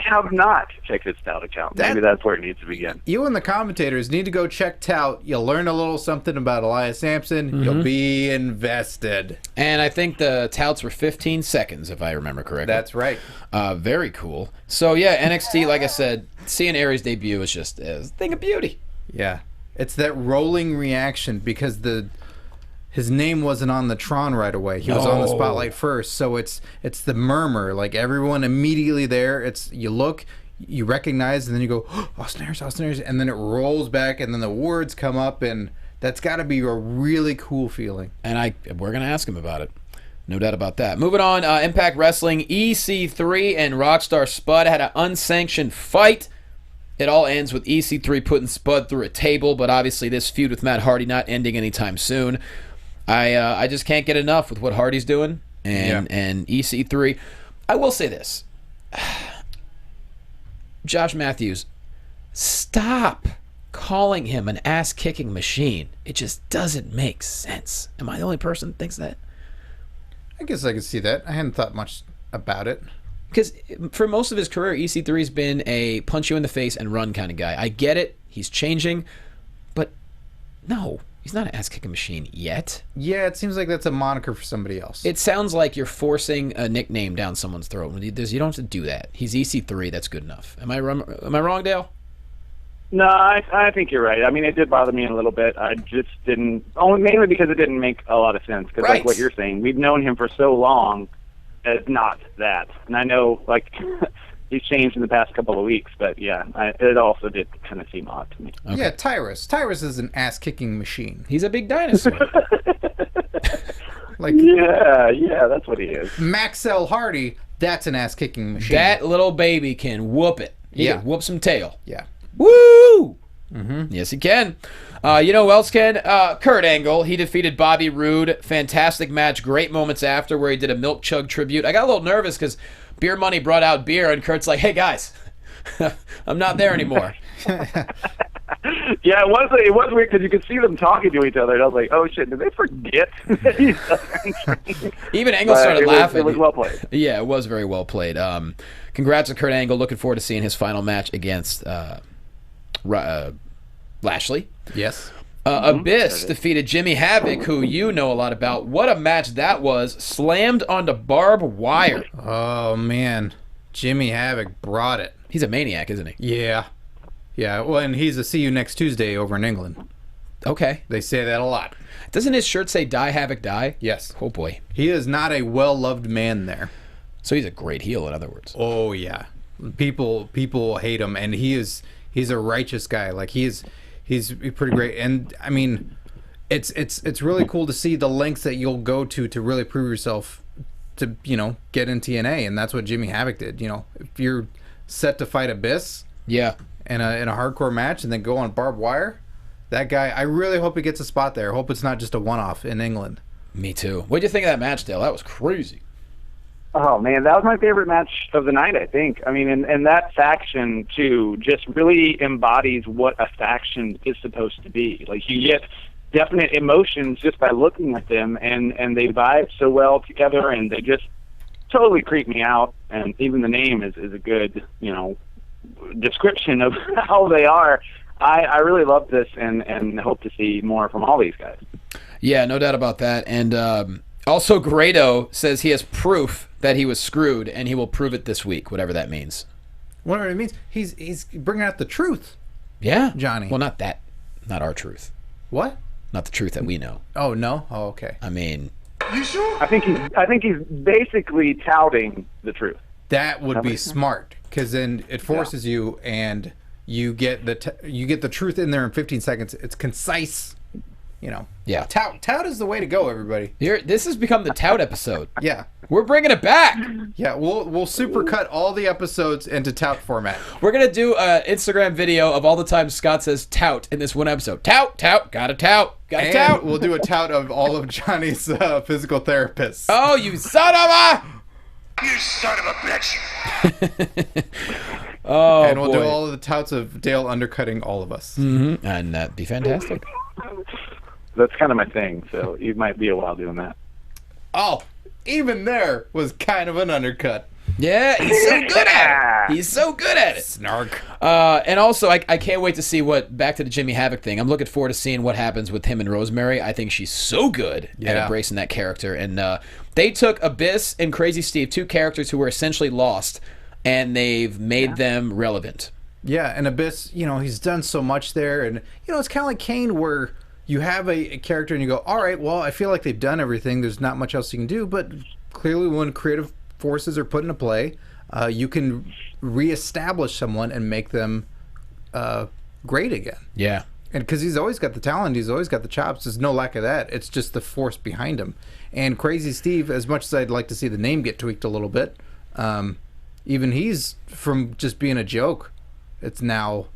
have not checked his tout account. Maybe that's where it needs to begin. You and the commentators need to go check tout. You'll learn a little something about Elias Sampson. You'll be invested. And I think the touts were 15 seconds, if I remember correctly. That's right. Very cool. So, yeah, NXT, like I said, seeing Aries debut is just a thing of beauty. Yeah. It's that rolling reaction because his name wasn't on the Tron right away. He was on the spotlight first. So it's the murmur. Like, everyone immediately there. You look, you recognize, and then you go, oh, Austin Aries. And then it rolls back, and then the words come up, and that's got to be a really cool feeling. And we're going to ask him about it. No doubt about that. Moving on, Impact Wrestling, EC3 and Rockstar Spud had an unsanctioned fight. It all ends with EC3 putting Spud through a table, but obviously this feud with Matt Hardy not ending anytime soon. I just can't get enough with what Hardy's doing and EC3. I will say this. Josh Matthews, stop calling him an ass-kicking machine. It just doesn't make sense. Am I the only person that thinks that? I guess I could see that. I hadn't thought much about it. Because for most of his career, EC3's been a punch you in the face and run kind of guy. I get it. He's changing. But no, he's not an ass-kicking machine yet. Yeah, it seems like that's a moniker for somebody else. It sounds like you're forcing a nickname down someone's throat. You don't have to do that. He's EC3. That's good enough. Am I wrong, Dale? No, I think you're right. I mean, it did bother me a little bit. I just didn't, mainly because it didn't make a lot of sense. Because like what you're saying, we've known him for so long as not that. And I know, like, he's changed in the past couple of weeks, but yeah, it also did kind of seem odd to me. Okay. Yeah, Tyrus. Tyrus is an ass-kicking machine. He's a big dinosaur. Yeah, that's what he is. Maxell Hardy, that's an ass-kicking machine. That little baby can whoop it. He can whoop some tail. Yeah. Woo! Mm-hmm. Yes, he can. You know who else can? Kurt Angle. He defeated Bobby Roode. Fantastic match. Great moments after where he did a milk chug tribute. I got a little nervous because Beer Money brought out beer, and Kurt's like, hey, guys, I'm not there anymore. Yeah, it was weird because you could see them talking to each other, and I was like, oh, shit, did they forget? Even Angle started laughing. It was well played. Yeah, it was very well played. Congrats to Kurt Angle. Looking forward to seeing his final match against Lashley. Yes. Abyss defeated Jimmy Havoc, who you know a lot about. What a match that was. Slammed onto barbed wire. Oh, man. Jimmy Havoc brought it. He's a maniac, isn't he? Yeah. Yeah, well, and he's a see you next Tuesday over in England. Okay. They say that a lot. Doesn't his shirt say Die Havoc Die? Yes. Oh, boy. He is not a well-loved man there. So he's a great heel, in other words. Oh, yeah. People hate him, and he's a righteous guy. Like, he's pretty great. And, I mean, it's really cool to see the lengths that you'll go to really prove yourself to, get in TNA, and that's what Jimmy Havoc did. If you're set to fight Abyss... Yeah. In a hardcore match and then go on barbed wire, that guy, I really hope he gets a spot there. I hope it's not just a one-off in England. Me too. What do you think of that match, Dale? That was crazy. Oh, man, that was my favorite match of the night, I think. I mean, and that faction, too, just really embodies what a faction is supposed to be. Like, you get definite emotions just by looking at them, and they vibe so well together, and they just totally creep me out. And even the name is a good, description of how they are. I really love this and hope to see more from all these guys. Yeah, no doubt about that. And also Grado says he has proof that he was screwed, and he will prove it this week, whatever that means. Whatever it means, he's bringing out the truth. Yeah, Johnny. Well, not our truth. What? Not the truth that we know. Oh no. Oh, okay. I mean, you sure? I think he's basically touting the truth. That would be smart, because then it forces you, and you get the truth in there in 15 seconds. It's concise, Yeah. Tout is the way to go, everybody. This has become the tout episode. Yeah. We're bringing it back. Yeah, we'll supercut all the episodes into tout format. We're gonna do an Instagram video of all the times Scott says tout in this one episode. Tout, gotta tout, gotta tout. We'll do a tout of all of Johnny's physical therapists. Oh, you son of a! You son of a bitch! Oh, and we'll boy. do all of the touts of Dale undercutting all of us. Mm-hmm. And that'd be fantastic. That's kind of my thing, so you might be a while doing that. Oh, even there was kind of an undercut. Yeah, he's so good at it. He's so good at it. Snark. And also, I can't wait to see back to the Jimmy Havoc thing. I'm looking forward to seeing what happens with him and Rosemary. I think she's so good at embracing that character. And they took Abyss and Crazy Steve, two characters who were essentially lost, and they've made them relevant. Yeah, and Abyss, he's done so much there. And, it's kind of like Kane, where you have a character and you go, all right, well, I feel like they've done everything. There's not much else you can do. But clearly when creative forces are put into play, you can reestablish someone and make them great again. Yeah. And because he's always got the talent, he's always got the chops. There's no lack of that. It's just the force behind him. And Crazy Steve, as much as I'd like to see the name get tweaked a little bit, even he's, from just being a joke, it's now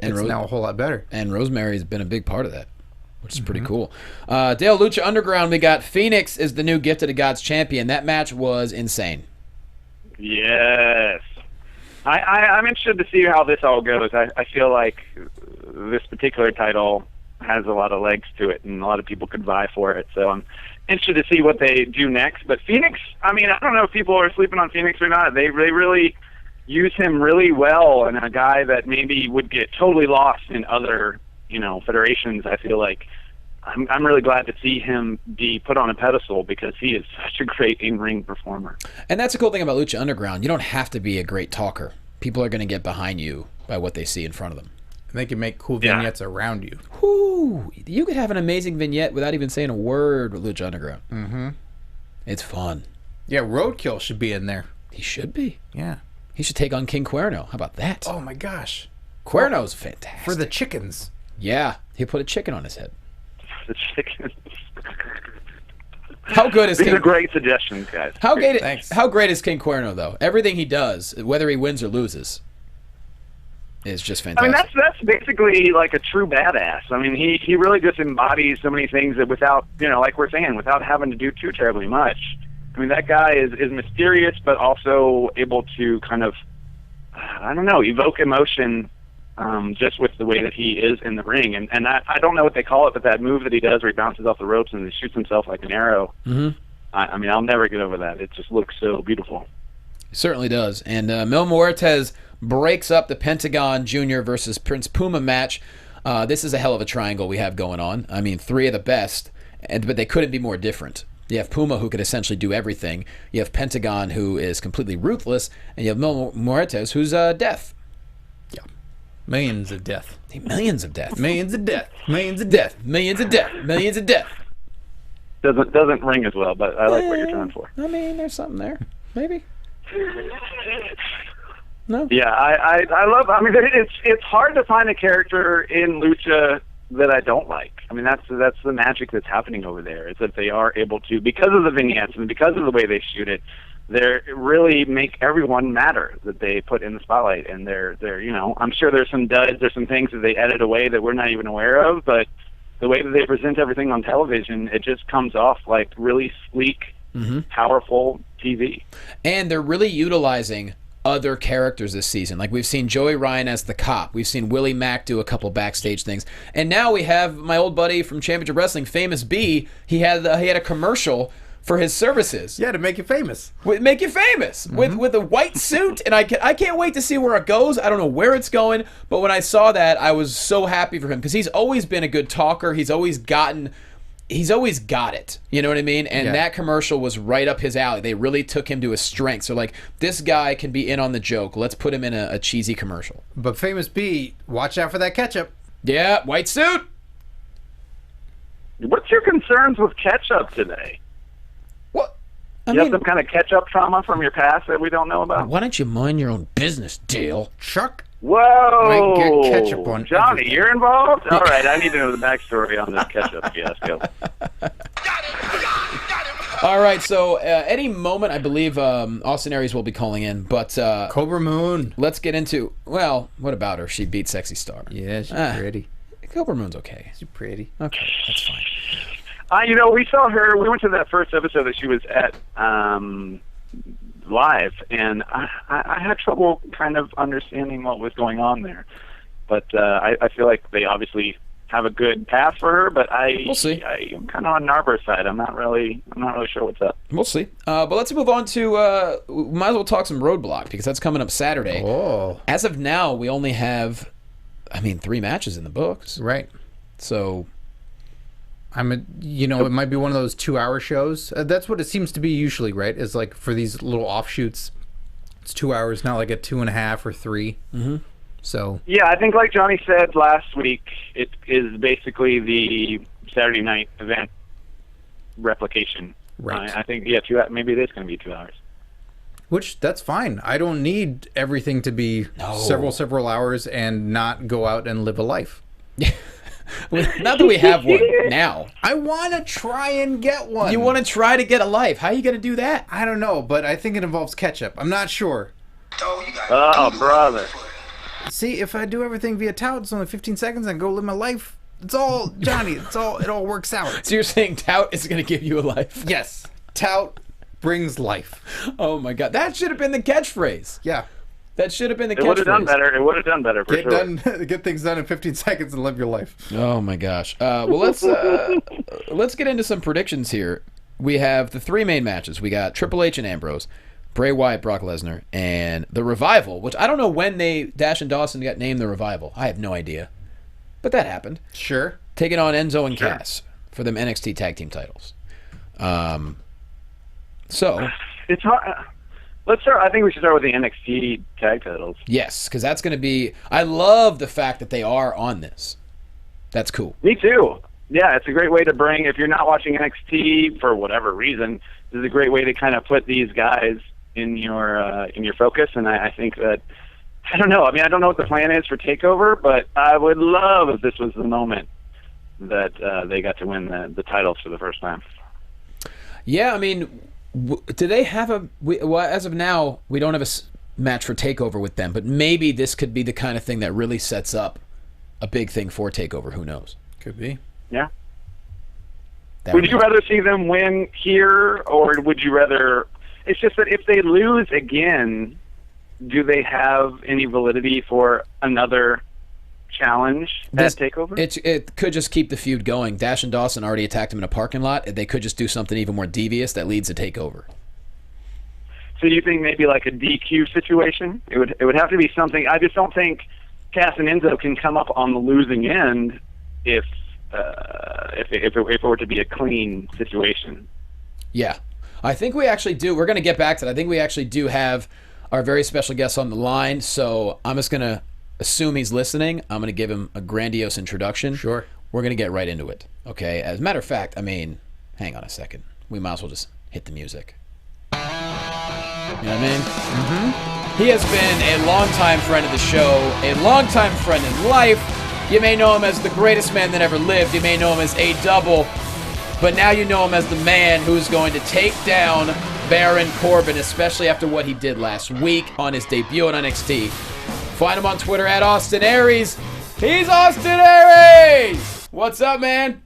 a whole lot better. And Rosemary's been a big part of that, which is pretty cool. Dale, Lucha Underground, we got Phoenix is the new Gifted to Gods champion. That match was insane. Yes. I'm interested to see how this all goes. I feel like this particular title has a lot of legs to it, and a lot of people could vie for it. So I'm interested to see what they do next. But Phoenix, I mean, I don't know if people are sleeping on Phoenix or not. They really use him really well, and a guy that maybe would get totally lost in other, federations. I feel like I'm really glad to see him be put on a pedestal, because he is such a great in-ring performer. And that's the cool thing about Lucha Underground. You don't have to be a great talker. People are going to get behind you by what they see in front of them. And they can make cool vignettes around you. Whoo! You could have an amazing vignette without even saying a word with Lucha Underground. Mm-hmm. It's fun. Yeah, Roadkill should be in there. He should be. Yeah. He should take on King Cuerno. How about that? Oh, my gosh. Cuerno's fantastic. For the chickens. Yeah. He'll put a chicken on his head. The chicken. How good is These King... are great suggestions, guys. How great? Thanks. How great is King Cuerno, though? Everything he does, whether he wins or loses. is just I fantastic. mean, that's basically like a true badass. I mean, he really just embodies so many things that without, like we're saying, without having to do too terribly much. I mean, that guy is mysterious, but also able to kind of, I don't know, evoke emotion just with the way that he is in the ring. And I don't know what they call it, but that move that he does where he bounces off the ropes and he shoots himself like an arrow, I mean, I'll never get over that. It just looks so beautiful. It certainly does. And Mil Muertes breaks up the Pentagon Jr. versus Prince Puma match. This is a hell of a triangle we have going on. I mean, three of the best, but they couldn't be more different. You have Puma, who could essentially do everything. You have Pentagon, who is completely ruthless. And you have Mil Muertes, who's death. Yeah. Millions of death. Millions of death. Millions of death. Millions of death. Millions of death. Millions of death. Doesn't ring as well, but I like what you're trying for. I mean, there's something there. Maybe. No? Yeah, I love. I mean, it's hard to find a character in Lucha that I don't like. I mean, that's the magic that's happening over there. Is that they are able to, because of the vignettes and because of the way they shoot it, they really make everyone matter that they put in the spotlight. And they're I'm sure there's some duds, there's some things that they edit away that we're not even aware of, but the way that they present everything on television, it just comes off like really sleek, powerful TV. And they're really utilizing other characters this season. Like, we've seen Joey Ryan as the cop. We've seen Willie Mack do a couple backstage things. And now we have my old buddy from Championship Wrestling, Famous B. He had a commercial for his services. Yeah, to make you famous. Make you famous with a white suit, and I can't wait to see where it goes. I don't know where it's going, but when I saw that, I was so happy for him because he's always been a good talker. He's always got it. You know what I mean? And that commercial was right up his alley. They really took him to his strengths. They're like, this guy can be in on the joke. Let's put him in a cheesy commercial. But Famous B, watch out for that ketchup. Yeah, white suit. What's your concerns with ketchup today? What? You have some kind of ketchup trauma from your past that we don't know about? Why don't you mind your own business, Dale? Chuck? Whoa! Might get ketchup on Johnny, everything. you're involved? All right, I need to know the backstory on this ketchup fiasco. All right, so any moment, I believe Austin Aries will be calling in, but Cobra Moon. let's get into, well, what about her? She beat Sexy Star. Yeah, she's pretty. Cobra Moon's okay. She's pretty. Okay, that's fine. We saw her. We went to that first episode that she was at live, and I had trouble kind of understanding what was going on there. But I feel like they obviously have a good path for her. But We'll see. I'm kind of on Narber's side. I'm not really sure what's up. We'll see. But let's move on to. We might as well talk some Roadblock because that's coming up Saturday. Oh. As of now, we only have, 3 matches in the books. Right. So. It might be one of those 2-hour shows. That's what it seems to be usually, right? Is like for these little offshoots, it's 2 hours, not like a 2.5 or 3. Mm-hmm. So. Yeah, I think like Johnny said last week, it is basically the Saturday night event replication. Right. I think maybe it is going to be 2 hours. Which, that's fine. I don't need everything to be several hours and not go out and live a life. Not that we have one now. I want to try and get one. You want to try to get a life. How are you going to do that? I don't know, but I think it involves ketchup. I'm not sure. Oh, brother. See, if I do everything via tout, it's only 15 seconds and go live my life. It's all, Johnny, it all works out. So you're saying tout is going to give you a life? Yes. Tout brings life. Oh, my God. That should have been the catchphrase. Yeah. That should have been the catchphrase. It would have done better. It would have done better for sure. Get things done in 15 seconds and live your life. Oh my gosh. Well, let's get into some predictions here. We have the 3 main matches. We got Triple H and Ambrose, Bray Wyatt, Brock Lesnar, and the Revival, which I don't know when Dash and Dawson got named the Revival. I have no idea, but that happened. Sure. Taking on Enzo and Cass for them NXT Tag Team titles. So it's hard. Let's start. I think we should start with the NXT tag titles. Yes, because that's going to be. I love the fact that they are on this. That's cool. Me too. Yeah, it's a great way to bring. If you're not watching NXT for whatever reason, this is a great way to kind of put these guys in your focus. And I think that I don't know. I don't know what the plan is for Takeover, but I would love if this was the moment that they got to win the titles for the first time. Yeah, do they have well, as of now, we don't have match for TakeOver with them, but maybe this could be the kind of thing that really sets up a big thing for TakeOver. Who knows? Could be. Yeah. Would you rather see them win here, or would you rather... It's just that if they lose again, do they have any validity for another challenge at TakeOver? It could just keep the feud going. Dash and Dawson already attacked him in a parking lot. They could just do something even more devious that leads to TakeOver. So you think maybe like a DQ situation? It would have to be something. I just don't think Cass and Enzo can come up on the losing end if it were to be a clean situation. Yeah, I think we actually do. We're going to get back to that. I think we actually do have our very special guest on the line, so I'm just going to assume he's listening. I'm going to give him a grandiose introduction. Sure. We're going to get right into it, okay? As a matter of fact, I mean, hang on a second. We might as well just hit the music. You know what I mean? Mm-hmm. He has been a longtime friend of the show, a longtime friend in life. You may know him as the greatest man that ever lived. You may know him as A-Double. But now you know him as the man who's going to take down Baron Corbin, especially after what he did last week on his debut on NXT. Find him on Twitter at Austin Aries. He's Austin Aries! What's up, man?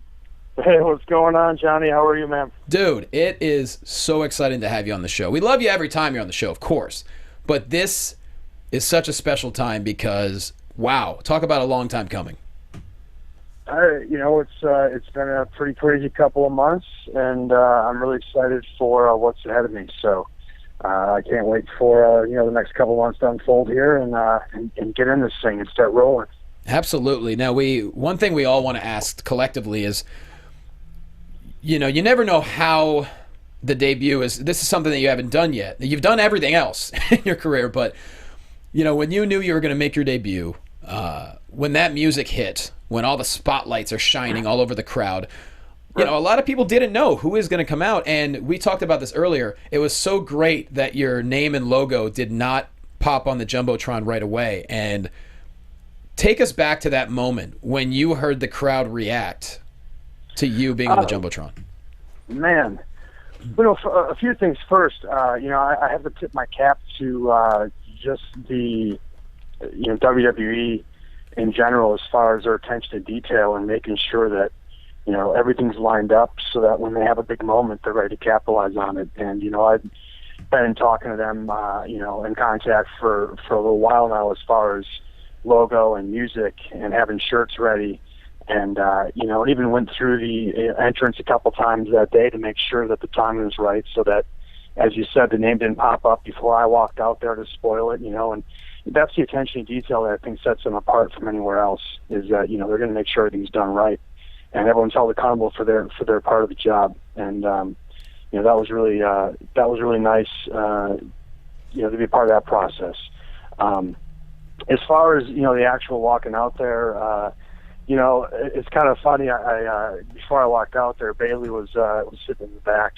Hey, what's going on, Johnny? How are you, man? Dude, it is so exciting to have you on the show. We love you every time you're on the show, of course. But this is such a special time because, wow, talk about a long time coming. It's been a pretty crazy couple of months, and I'm really excited for what's ahead of me. So I can't wait for the next couple of months to unfold here and get in this thing and start rolling. Absolutely. Now, one thing we all want to ask collectively is, you never know how the debut is. This is something that you haven't done yet. You've done everything else in your career, but when you knew you were going to make your debut, when that music hit, when all the spotlights are shining all over the crowd, a lot of people didn't know who is going to come out. And we talked about this earlier. It was so great that your name and logo did not pop on the Jumbotron right away. And take us back to that moment when you heard the crowd react to you being on the Jumbotron. Man, a few things first. I have to tip my cap to just the WWE in general, as far as their attention to detail and making sure that everything's lined up so that when they have a big moment, they're ready to capitalize on it. And I've been talking to them, in contact for a little while now, as far as logo and music and having shirts ready. And it even went through the entrance a couple times that day to make sure that the timing was right, so that, as you said, the name didn't pop up before I walked out there to spoil it. And that's the attention to detail that I think sets them apart from anywhere else. Is that they're going to make sure everything's done right, and everyone's held accountable for their part of the job. And that was really nice. To be part of that process. As far as the actual walking out there. It's kind of funny. I before I walked out there, Bailey was sitting in the back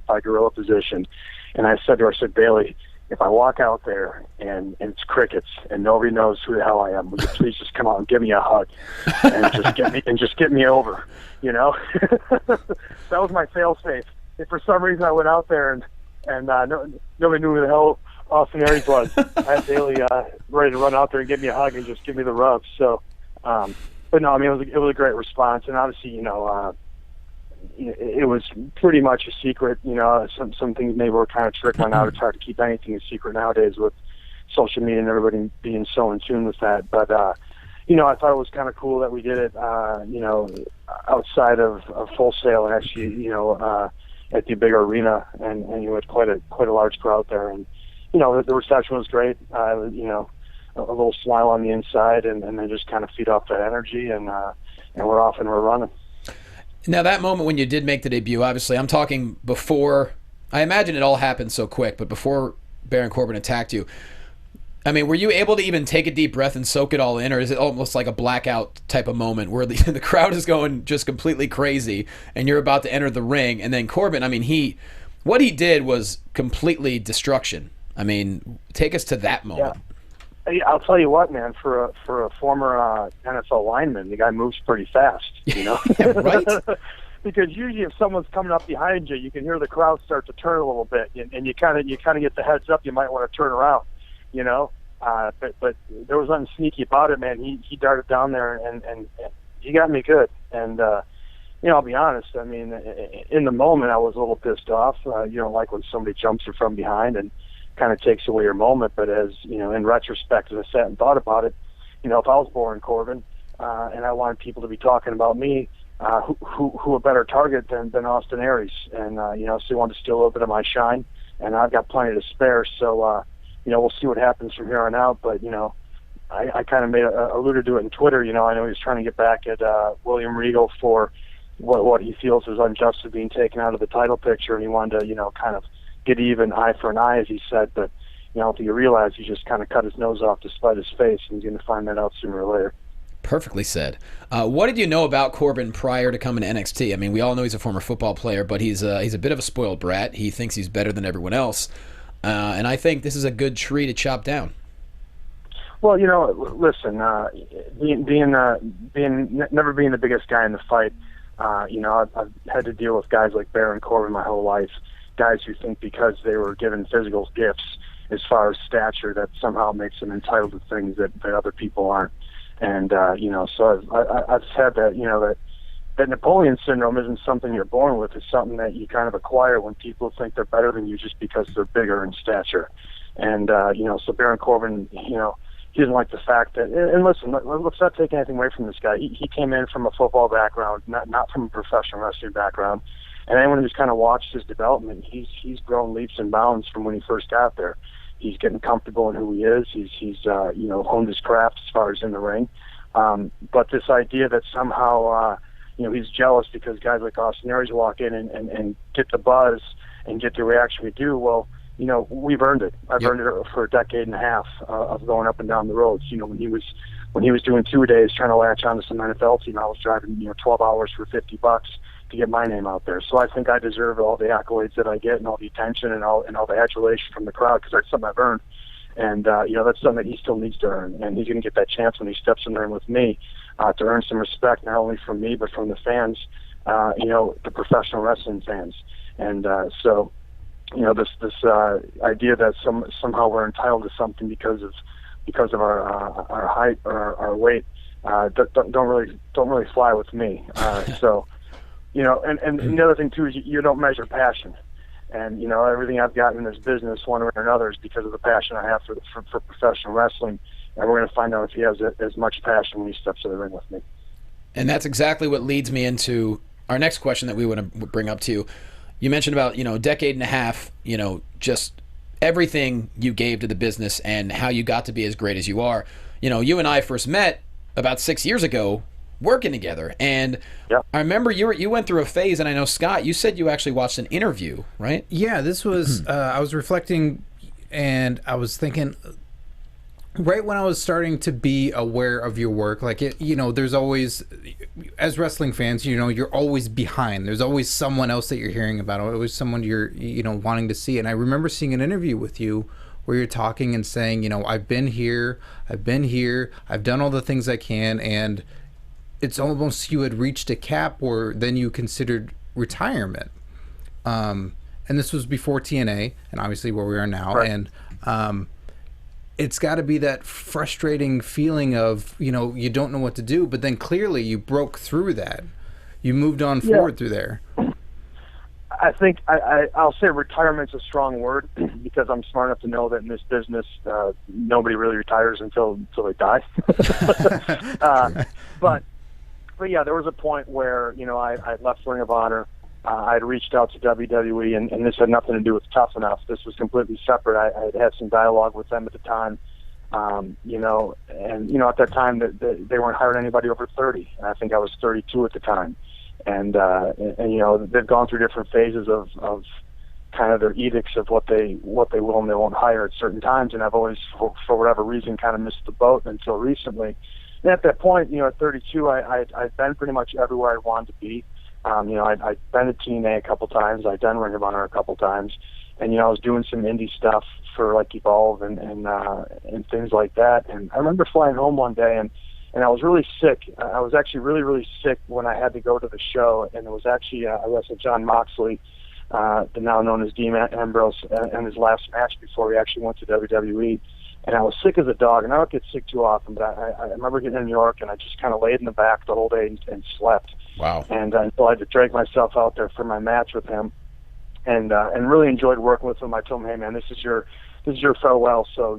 by gorilla position, and I said to her, Bailey, if I walk out there and it's crickets and nobody knows who the hell I am, would you please just come out and give me a hug and just get me over? That was my fail-safe. If for some reason I went out there and nobody knew who the hell Austin Aries was, I had Bailey ready to run out there and give me a hug and just give me the rub. So. But no, I mean, it was a great response, and obviously, it was pretty much a secret. Some things maybe we're kind of trickling out. It's hard to keep anything a secret nowadays with social media and everybody being so in tune with that. But I thought it was kind of cool that we did it, outside of Full Sail, and actually, at the bigger arena, and you had quite a large crowd there, and the reception was great. A little smile on the inside, and then just kind of feed off that energy, and we're off and we're running. Now, that moment when you did make the debut, obviously, I'm talking before, I imagine it all happened so quick, but before Baron Corbin attacked you, I mean, were you able to even take a deep breath and soak it all in, or is it almost like a blackout type of moment where the crowd is going just completely crazy, and you're about to enter the ring, and then Corbin, I mean, what he did was completely destruction. I mean, take us to that moment. Yeah. I'll tell you what, man. For a former NFL lineman, the guy moves pretty fast. Yeah, right? Because usually, if someone's coming up behind you, you can hear the crowd start to turn a little bit, and you kind of get the heads up. You might want to turn around. you know. But there was nothing sneaky about it, man. He darted down there and he got me good. And you know, I'll be honest. I mean, in the moment, I was a little pissed off. You don't like when somebody jumps you from behind and kind of takes away your moment. But as you know, in retrospect, as I sat and thought about it, you know, if I was Boren Corbin and I wanted people to be talking about me, who a better target than Austin Aries? And you know, so he wanted to steal a little bit of my shine, and I've got plenty to spare. So you know, we'll see what happens from here on out. But you know, I kind of alluded to it in Twitter. You know, I know he was trying to get back at William Regal for what he feels is unjustly being taken out of the title picture, and he wanted to, you know, kind of get even eye for an eye, as he said. But you know, you realize he just kind of cut his nose off to spite his face, and he's going to find that out sooner or later. Perfectly said. What did you know about Corbin prior to coming to NXT? I mean, we all know he's a former football player, but he's a bit of a spoiled brat. He thinks he's better than everyone else, and I think this is a good tree to chop down. Well, you know, listen, never being the biggest guy in the fight, you know, I've had to deal with guys like Baron Corbin my whole life, guys who think because they were given physical gifts as far as stature that somehow makes them entitled to things that other people aren't. And, you know, so I've said that, you know, that Napoleon syndrome isn't something you're born with. It's something that you kind of acquire when people think they're better than you just because they're bigger in stature. And, you know, so Baron Corbin, you know, he doesn't like the fact that, and listen, let's not take anything away from this guy. He came in from a football background, not from a professional wrestling background. And anyone who's kind of watched his development, he's grown leaps and bounds from when he first got there. He's getting comfortable in who he is. He's you know, honed his craft as far as in the ring. But this idea that somehow, you know, he's jealous because guys like Austin Aries walk in and get the buzz and get the reaction we do, well, you know, we've earned it. I've earned it for a decade and a half of going up and down the roads. You know, when he was doing 2 days trying to latch onto some NFL team, I was driving, you know, 12 hours for $50 to get my name out there. So I think I deserve all the accolades that I get and all the attention and all the adulation from the crowd because that's something I've earned. And you know, that's something that he still needs to earn. And he's going to get that chance when he steps in the ring with me to earn some respect, not only from me but from the fans. You know, the professional wrestling fans. And so. You know, this idea that somehow we're entitled to something because of our height or our weight don't really fly with me. So, you know, and the other thing too is you don't measure passion, and you know, everything I've gotten in this business one way or another is because of the passion I have for professional wrestling, and we're going to find out if he has as much passion when he steps in the ring with me. And that's exactly what leads me into our next question that we want to bring up to you. You mentioned about, you know, a decade and a half, you know, just everything you gave to the business and how you got to be as great as you are. You know, you and I first met about 6 years ago working together. And I remember you went through a phase, and I know, Scott, you said you actually watched an interview, right? Yeah, this was, I was reflecting and I was thinking, right when I was starting to be aware of your work, like, it, you know, there's always, as wrestling fans, you know, you're always behind. There's always someone else that you're hearing about, always someone you're, you know, wanting to see. And I remember seeing an interview with you where you're talking and saying, you know, I've been here, I've done all the things I can, and it's almost you had reached a cap where then you considered retirement. And this was before TNA, and obviously where we are now. Right. And it's got to be that frustrating feeling of, you know, you don't know what to do, but then clearly you broke through that. You moved on forward through there. I think I'll say retirement's a strong word because I'm smart enough to know that in this business, nobody really retires until they die. But yeah, there was a point where, you know, I left Ring of Honor. I'd reached out to WWE, and this had nothing to do with Tough Enough. This was completely separate. I had some dialogue with them at the time, you know, and, you know, at that time, they weren't hiring anybody over 30. I think I was 32 at the time. And you know, they've gone through different phases of kind of their edicts of what they will and they won't hire at certain times. And I've always, for whatever reason, kind of missed the boat until recently. And at that point, you know, at 32, I'd been pretty much everywhere I wanted to be. You know, I'd been at TNA a couple times. I'd done Ring of Honor a couple times. And, you know, I was doing some indie stuff for, like, Evolve and things like that. And I remember flying home one day, and I was really sick. I was actually really, really sick when I had to go to the show. And it was actually, I wrestled John Moxley, the now known as Dean Ambrose, in his last match before he actually went to WWE. And I was sick as a dog, and I don't get sick too often, but I remember getting in New York, and I just kind of laid in the back the whole day and slept. Wow. And until I had to drag myself out there for my match with him, and really enjoyed working with him. I told him, hey man, this is your farewell, so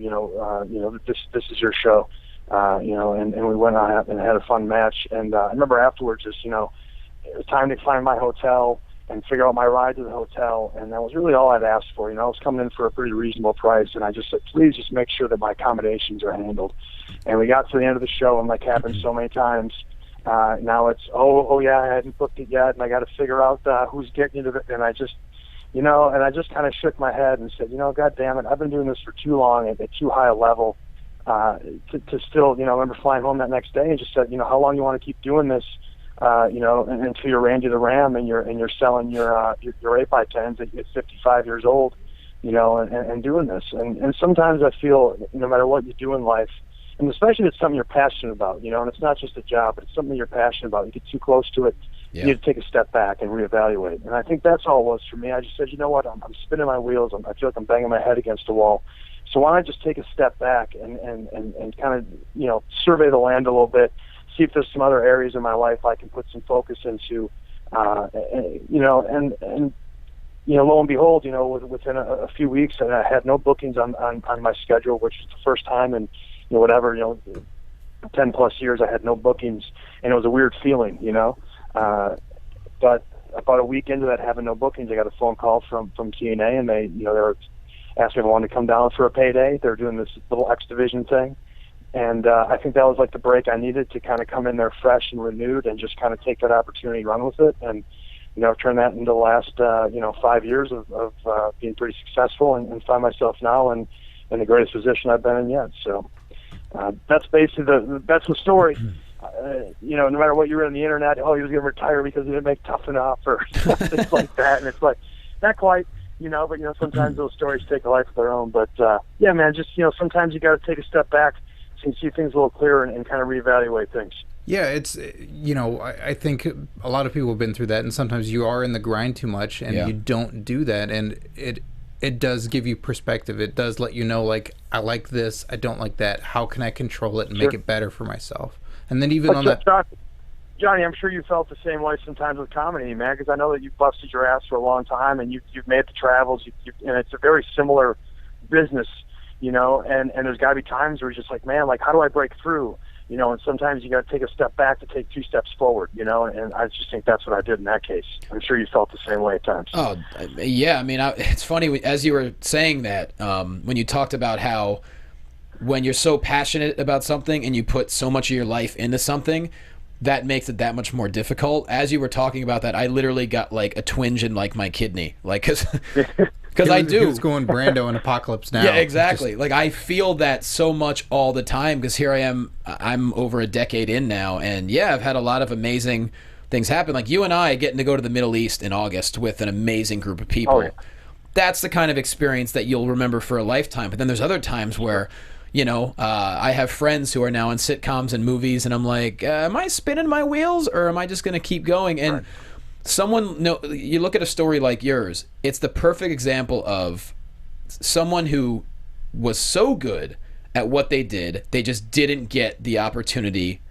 this is your show, and we went out and had a fun match. And I remember afterwards, just it was time to find my hotel and figure out my ride to the hotel, and that was really all I'd asked for. I was coming in for a pretty reasonable price, and I just said, please just make sure that my accommodations are handled. And we got to the end of the show, and like happened so many times, now it's, oh yeah, I hadn't booked it yet, and I got to figure out who's getting into it. And I just, and I just kind of shook my head and said, God damn it, I've been doing this for too long at too high a level to still, I remember flying home that next day and just said, how long you want to keep doing this? Until you're Randy the Ram and you're selling your 8x10s at 55 years old, and doing this. And sometimes I feel no matter what you do in life, and especially if it's something you're passionate about, and it's not just a job, but it's something you're passionate about. You get too close to it, you need to take a step back and reevaluate. And I think that's all it was for me. I just said, what, I'm spinning my wheels. I feel like I'm banging my head against the wall. So why don't I just take a step back and kind of, survey the land a little bit, see if there's some other areas in my life I can put some focus into, lo and behold, within a few weeks, and I had no bookings on my schedule, which is the first time in, 10 plus years I had no bookings, and it was a weird feeling, but about a week into that having no bookings, I got a phone call from TNA, and they were asking if I wanted to come down for a payday. They're doing this little X Division thing. And I think that was like the break I needed to kind of come in there fresh and renewed and just kind of take that opportunity, run with it, and turn that into the last 5 years of being pretty successful and find myself now in the greatest position I've been in yet. So that's basically that's the story. No matter what you read on the internet, he was going to retire because he didn't make Tough Enough or things like that, and it's like not quite. But sometimes those stories take a life of their own. But yeah, man, just sometimes you got to take a step back and see things a little clearer and kind of reevaluate things. Yeah, it's, I think a lot of people have been through that, and sometimes you are in the grind too much and you don't do that, and it does give you perspective. It does let you know, like, I like this, I don't like that. How can I control it and make it better for myself? And then even on that... Johnny, I'm sure you felt the same way sometimes with comedy, man, because I know that you've busted your ass for a long time, and you've made the travels, and it's a very similar business, and there's got to be times where you're just like, man, like, how do I break through? And sometimes you got to take a step back to take 2 steps forward, and I just think that's what I did in that case. I'm sure you felt the same way at times. Oh, yeah. I mean, it's funny, as you were saying that, when you talked about how when you're so passionate about something and you put so much of your life into something, that makes it that much more difficult. As you were talking about that, I literally got like a twinge in like my kidney, like because I do. It's going Brando in Apocalypse Now. Yeah, exactly. Like I feel that so much all the time because here I am. I'm over a decade in now, and yeah, I've had a lot of amazing things happen. Like you and I getting to go to the Middle East in August with an amazing group of people. Oh, yeah. That's the kind of experience that you'll remember for a lifetime. But then there's other times where, I have friends who are now in sitcoms and movies, and I'm like, am I spinning my wheels or am I just going to keep going? And you look at a story like yours, it's the perfect example of someone who was so good at what they did, they just didn't get the opportunity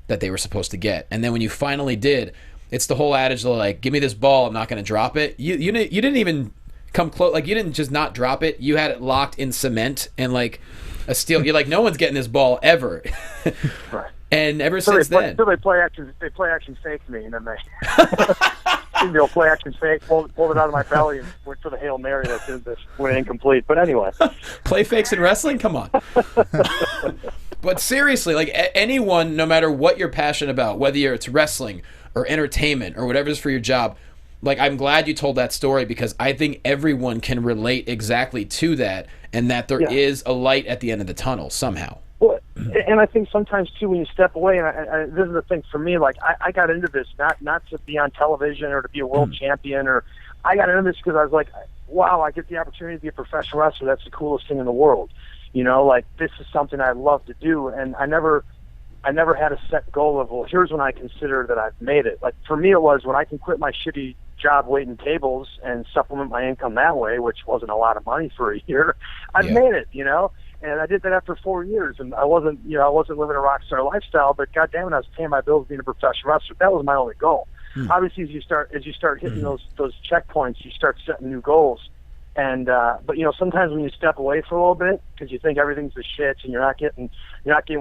that they were supposed to get. And then when you finally did, it's the whole adage of like, give me this ball, I'm not going to drop it. You didn't even come close. Like, you didn't just not drop it. You had it locked in cement and like a steel. You're like, no one's getting this ball ever. Right. And ever since then, they play action fake me, and then they'll play action fake, pulled it out of my belly, and went for the Hail Mary that went incomplete. But anyway, play fakes in wrestling, come on. But seriously, like anyone, no matter what you're passionate about, whether it's wrestling or entertainment or whatever it is for your job, like I'm glad you told that story because I think everyone can relate exactly to that, and that there is a light at the end of the tunnel somehow. Well, and I think sometimes too when you step away, and this is the thing for me, like I got into this not to be on television or to be a world champion, or I got into this because I was like, wow, I get the opportunity to be a professional wrestler. That's the coolest thing in the world. Like this is something I love to do, and I never had a set goal of, well, here's when I consider that I've made it. Like for me, it was when I can quit my shitty job waiting tables and supplement my income that way, which wasn't a lot of money for a year. I've made it, And I did that after 4 years, and I wasn't living a rock star lifestyle, but goddamn it, I was paying my bills being a professional wrestler. That was my only goal. Obviously, as you start hitting those checkpoints, you start setting new goals. And but sometimes when you step away for a little bit because you think everything's the shit and you're not getting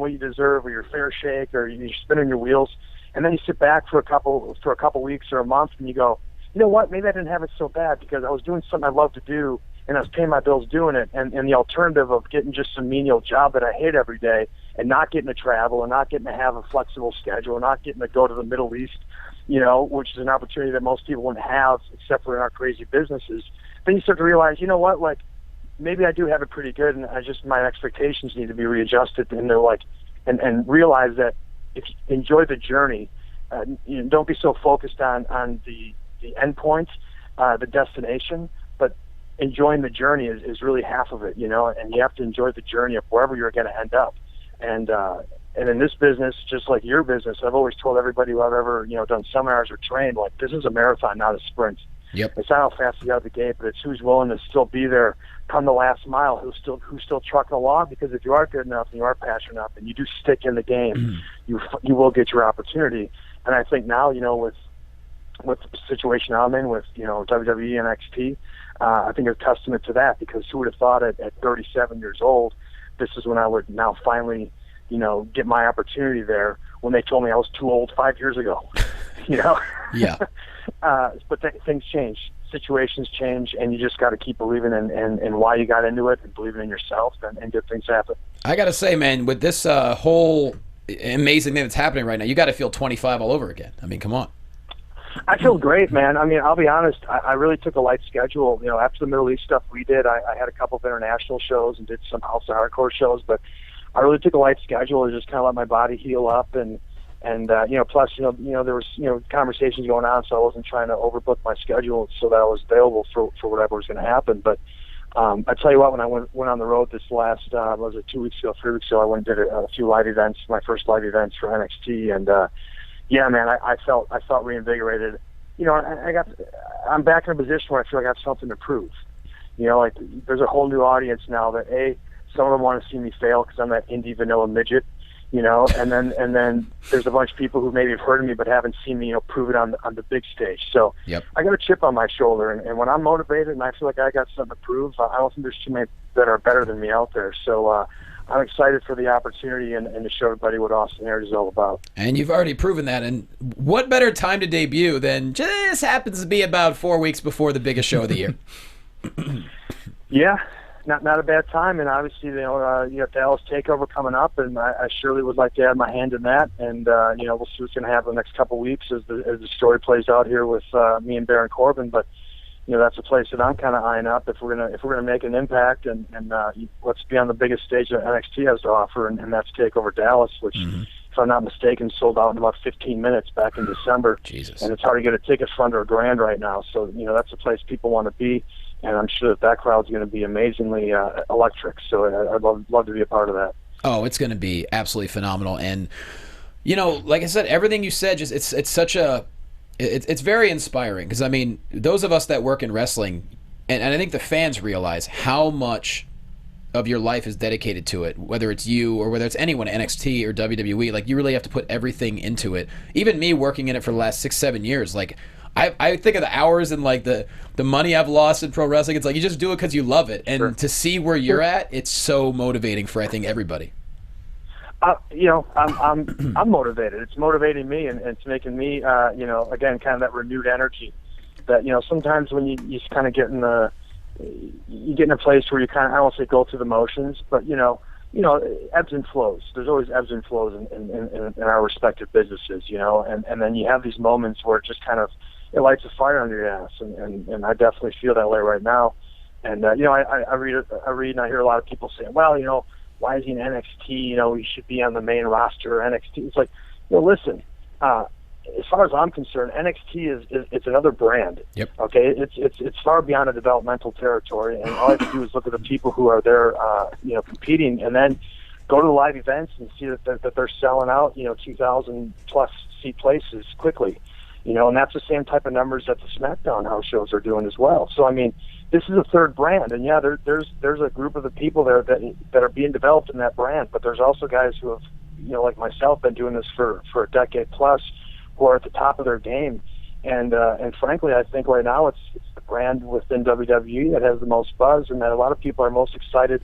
what you deserve or your fair shake or you're spinning your wheels, and then you sit back for a couple weeks or a month and you go, you know what, maybe I didn't have it so bad because I was doing something I love to do and I was paying my bills doing it, and the alternative of getting just some menial job that I hate every day and not getting to travel and not getting to have a flexible schedule and not getting to go to the Middle East, which is an opportunity that most people wouldn't have except for in our crazy businesses. Then you start to realize, you know what, like maybe I do have it pretty good, and my expectations need to be readjusted, and they're like, and realize that if you enjoy the journey, don't be so focused on the end point, the destination, but enjoying the journey is really half of it, and you have to enjoy the journey of wherever you're going to end up, and in this business, just like your business, I've always told everybody who I've ever done seminars or trained, like this is a marathon, not a sprint. Yep. It's not how fast you get out of the gate, but it's who's willing to still be there come the last mile, who's still trucking along, because if you are good enough and you are passionate enough and you do stick in the game, you will get your opportunity. And I think now, with the situation I'm in with, WWE and NXT, I think it's a testament to that, because who would have thought at 37 years old, this is when I would now finally, get my opportunity there, when they told me I was too old 5 years ago, Yeah. But things change, situations change, and you just got to keep believing in why you got into it and believing in yourself, and good things happen. I got to say, man, with this whole amazing thing that's happening right now, you got to feel 25 all over again. I mean, come on. I feel great, man. I mean, I'll be honest, I really took a light schedule. After the Middle East stuff we did, I had a couple of international shows and did some House of Hardcore shows, but I really took a light schedule to just kind of let my body heal up, and plus, there was, conversations going on, so I wasn't trying to overbook my schedule so that I was available for whatever was going to happen. But I tell you what, when I went on the road this last, was it 2 weeks ago, 3 weeks ago, I went and did a few live events, my first live events for NXT, and yeah, man, I felt reinvigorated. I'm back in a position where I feel like I have something to prove. Like there's a whole new audience now that some of them want to see me fail because I'm that indie vanilla midget. And then there's a bunch of people who maybe have heard of me but haven't seen me, prove it on the big stage. So Yep. I got a chip on my shoulder, and when I'm motivated and I feel like I got something to prove, I don't think there's too many that are better than me out there. So I'm excited for the opportunity and to show everybody what Austin Aries is all about. And you've already proven that. And what better time to debut than just happens to be about 4 weeks before the biggest show of the year? Yeah. Not a bad time, and obviously, you have Dallas TakeOver coming up, and I surely would like to add my hand in that. And we'll see what's going to happen the next couple of weeks as the story plays out here with me and Baron Corbin. But that's a place that I'm kind of eyeing up if we're gonna make an impact, and let's be on the biggest stage that NXT has to offer, and that's TakeOver Dallas, which, if I'm not mistaken, sold out in about 15 minutes back in December. Jesus. And it's hard to get a ticket for under $1,000 right now. So that's a place people want to be. And I'm sure that crowd's going to be amazingly electric. So I'd love to be a part of that. Oh, it's going to be absolutely phenomenal. And, like I said, everything you said, just it's such a... It's very inspiring. Because, I mean, those of us that work in wrestling, and I think the fans realize how much of your life is dedicated to it, whether it's you or whether it's anyone, NXT or WWE. Like, you really have to put everything into it. Even me working in it for the last 6-7 years, like... I think of the hours and like the money I've lost in pro wrestling. It's like you just do it because you love it, and Sure. to see where you're at, it's so motivating for I think everybody. I'm motivated. It's motivating me, and it's making me, again, kind of that renewed energy. That sometimes when you kind of get in a place where you kind of, I don't want to say go through the motions, but ebbs and flows. There's always ebbs and flows in our respective businesses, and then you have these moments where it just kind of, it lights a fire under your ass, and I definitely feel that way right now. And I read and I hear a lot of people saying, well, why is he in NXT? He should be on the main roster of NXT. It's like, listen, as far as I'm concerned, NXT it's another brand. Yep. Okay, it's far beyond a developmental territory, and all I have to do is look at the people who are there, competing, and then go to the live events and see that they're selling out, 2,000 plus seat places quickly. And that's the same type of numbers that the SmackDown house shows are doing as well. So I mean, this is a third brand, and yeah, there's a group of the people there that are being developed in that brand, but there's also guys who have, like myself, been doing this for a decade plus, who are at the top of their game. And frankly, I think right now it's the brand within WWE that has the most buzz, and that a lot of people are most excited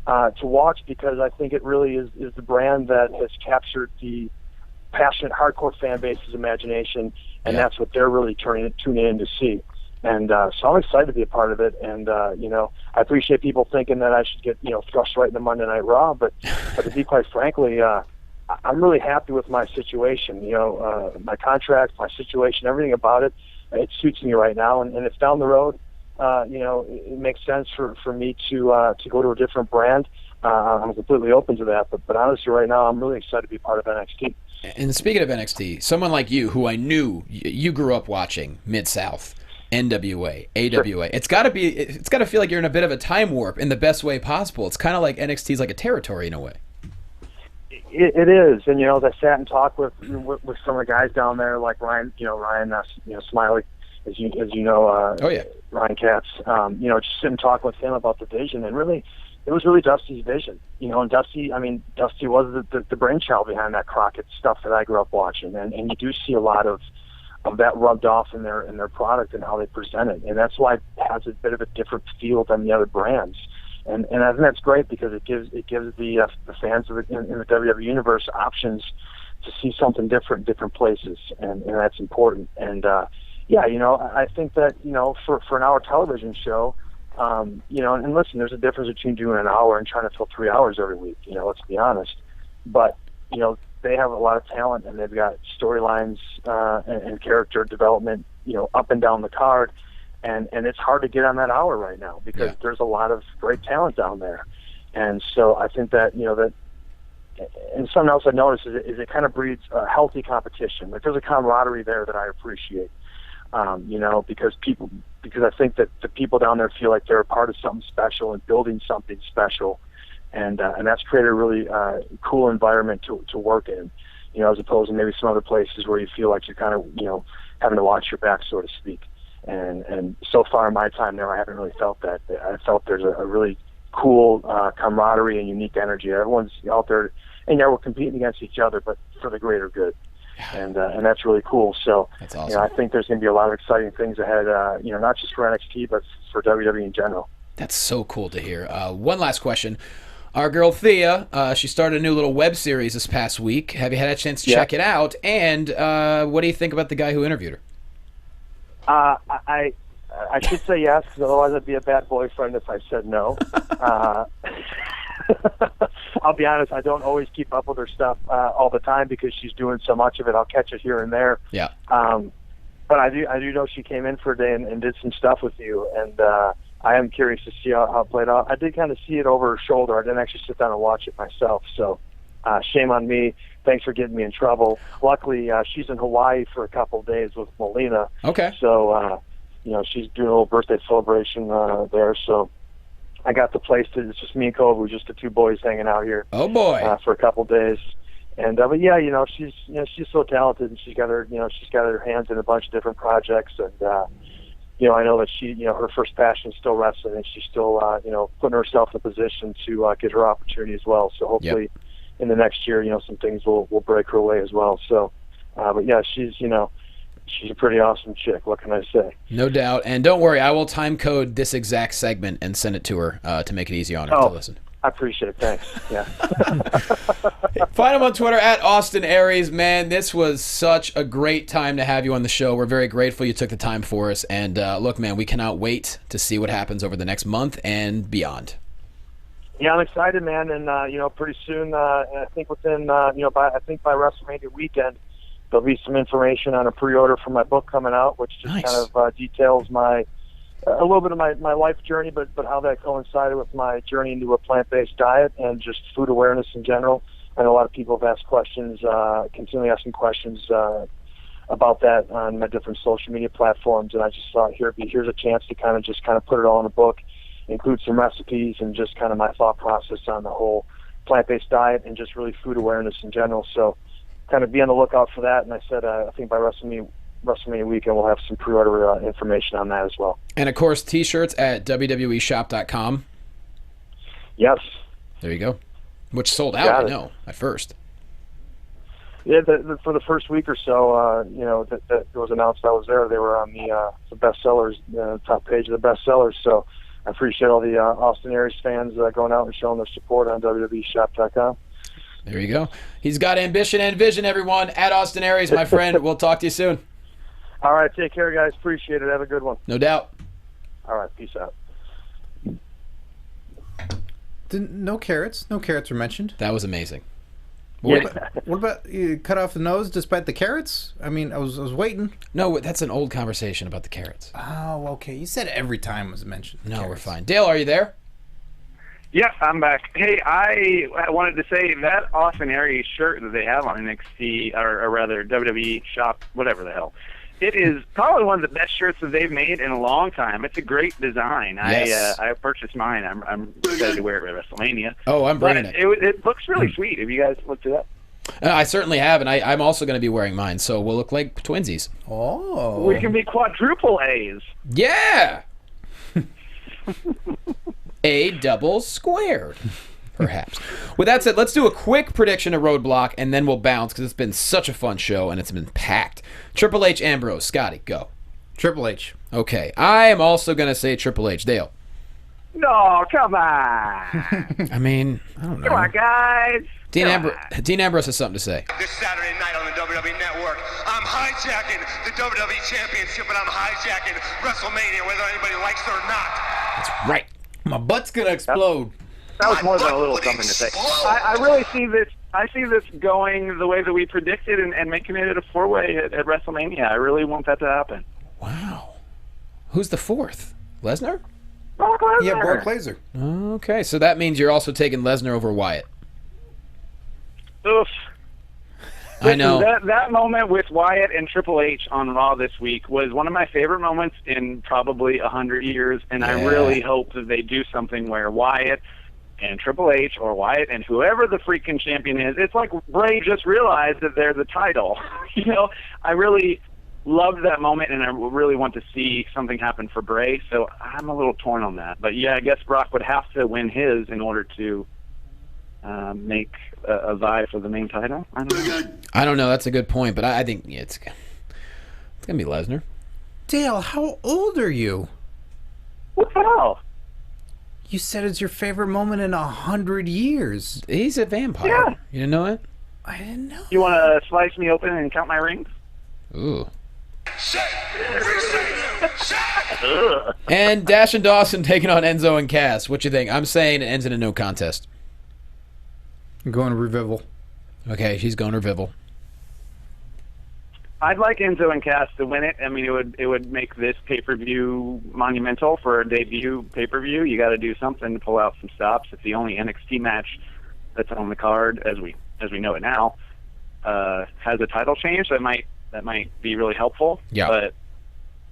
to watch, because I think it really is the brand that has captured the passionate hardcore fan base's imagination, and that's what they're really tuning in to see. And so I'm excited to be a part of it. And I appreciate people thinking that I should get thrust right into Monday Night Raw, but to be quite frankly, I'm really happy with my situation. My contract, my situation, everything about it. It suits me right now, and if down the road, it makes sense for me to go to a different brand, I'm completely open to that. But honestly, right now, I'm really excited to be part of NXT. And speaking of NXT, someone like you, who I knew you grew up watching Mid-South, NWA, AWA. Sure. It's got to feel like you're in a bit of a time warp in the best way possible. It's kind of like NXT's like a territory in a way. It is, and as I sat and talked with some of the guys down there, like Ryan, Smiley, as you know, oh yeah, Ryan Katz, just sit and talk with him about the vision, and really, it was really Dusty's vision, and Dusty was the brainchild behind that Crockett stuff that I grew up watching, and you do see a lot of that rubbed off in their product and how they present it, and that's why it has a bit of a different feel than the other brands. And I think that's great, because it gives the fans of it in the WWE universe options to see something different in different places, and that's important. And I think that for an hour television show, and listen, there's a difference between doing an hour and trying to fill 3 hours every week. Let's be honest. But they have a lot of talent, and they've got storylines and character development, up and down the card. And it's hard to get on that hour right now, because there's a lot of great talent down there. And so I think that, and something else I noticed is it kind of breeds a healthy competition. Like, there's a camaraderie there that I appreciate, because I think that the people down there feel like they're a part of something special and building something special. And that's created a really cool environment to work in, as opposed to maybe some other places where you feel like you're kind of, having to watch your back, so to speak. And so far in my time there, I haven't really felt that. I felt there's a really cool camaraderie and unique energy. Everyone's out there, and we're competing against each other, but for the greater good. And that's really cool. So that's awesome. I think there's going to be a lot of exciting things ahead, not just for NXT, but for WWE in general. That's so cool to hear. One last question. Our girl Thea, she started a new little web series this past week. Have you had a chance to check it out? And what do you think about the guy who interviewed her? I should say yes, because otherwise I'd be a bad boyfriend if I said no. I'll be honest, I don't always keep up with her stuff all the time, because she's doing so much of it. I'll catch it here and there. Yeah. But I do know she came in for a day and did some stuff with you, and I am curious to see how it played out. I did kind of see it over her shoulder. I didn't actually sit down and watch it myself, so shame on me. Thanks for getting me in trouble. Luckily, she's in Hawaii for a couple of days with Melina. Okay. So, she's doing a little birthday celebration there. So I got the place to, it's just me and Kovu, just the two boys hanging out here. Oh, boy. For a couple of days. And, but yeah, she's so talented, and she's got her hands in a bunch of different projects. And, I know that she, her first passion is still wrestling, and she's still, putting herself in a position to get her opportunity as well. So hopefully, in the next year, some things will break her way as well. So, but yeah, she's a pretty awesome chick. What can I say? No doubt. And don't worry, I will time code this exact segment and send it to her to make it easy on her to listen. I appreciate it. Thanks. Yeah. Find him on Twitter at Austin Aries. Man, this was such a great time to have you on the show. We're very grateful you took the time for us. And look, man, we cannot wait to see what happens over the next month and beyond. Yeah, I'm excited, man, and pretty soon, I think within, by WrestleMania weekend, there'll be some information on a pre-order for my book coming out, which just kind of details a little bit of my life journey, but how that coincided with my journey into a plant-based diet and just food awareness in general. And a lot of people have asked questions, continually asking questions about that on my different social media platforms, and I just thought here's a chance to kind of put it all in a book. Include some recipes and just kind of my thought process on the whole plant-based diet and just really food awareness in general. So kind of be on the lookout for that. And I said, I think by WrestleMania WrestleMania weekend, we'll have some pre-order information on that as well. And, of course, T-shirts at WWEshop.com. Yes. There you go. Which sold out, I know, at first. Yeah, for the first week or so, that it was announced I was there. They were on the bestsellers, top page of the bestsellers. So I appreciate all the Austin Aries fans going out and showing their support on WWEshop.com. There you go. He's got ambition and vision, everyone. At Austin Aries, my friend. We'll talk to you soon. All right, take care, guys. Appreciate it. Have a good one. No doubt. All right, peace out. No carrots. No carrots were mentioned. That was amazing. What about you cut off the nose despite the carrots? I mean, I was waiting. No, that's an old conversation about the carrots. Oh, okay. You said every time was mentioned. No, carrots. we're fine. Dale, are you there? Yes, I'm back. Hey, I wanted to say that Austin Aries shirt that they have on NXT, or rather WWE Shop, whatever the hell, it is probably one of the best shirts that they've made in a long time. It's a great design. Yes. I purchased mine. I'm excited to wear it at WrestleMania. Oh, I'm bringing it. It looks really sweet. Have you guys looked it up? I certainly have, and I'm also going to be wearing mine, so we'll look like twinsies. Oh. We can be quadruple A's. Yeah! A double squared, perhaps. With that said, let's do a quick prediction of Roadblock, and then we'll bounce, because it's been such a fun show, and it's been packed. Triple H, Ambrose, Scotty, go. Triple H. Okay, I am also going to say Triple H. Dale. No, come on. I mean, I don't know. Come on, guys. Dean Ambrose has something to say. This Saturday night on the WWE Network, I'm hijacking the WWE Championship, and I'm hijacking WrestleMania, whether anybody likes it or not. That's right. My butt's gonna explode. That was more than a little something to say. I really see this. I see this going the way that we predicted and making it a four-way at WrestleMania. I really want that to happen. Wow. Who's the fourth? Lesnar? Brock Lesnar. Yeah, Brock Lesnar. Okay, so that means you're also taking Lesnar over Wyatt. Oof. I know. That moment with Wyatt and Triple H on Raw this week was one of my favorite moments in probably 100 years, and I really hope that they do something where Wyatt and Triple H, or Wyatt and whoever the freaking champion is, it's like Bray just realized that they're the title. I really loved that moment, and I really want to see something happen for Bray, so I'm a little torn on that. But yeah, I guess Brock would have to win his in order to make a vie for the main title. I don't know. That's a good point, but I think it's gonna be Lesnar. Dale, how old are you? What the hell? You said it's your favorite moment in 100 years. He's a vampire. Yeah. You didn't know it? I didn't know. You want to slice me open and count my rings? Ooh. And Dash and Dawson taking on Enzo and Cass. What you think? I'm saying it ends in a no contest. I'm going to Revival. Okay, she's going to Revival. I'd like Enzo and Cass to win it. I mean, it would make this pay-per-view monumental for a debut pay-per-view. You got to do something to pull out some stops. It's the only NXT match that's on the card, as we know it now, has a title change. That might be really helpful. Yeah. But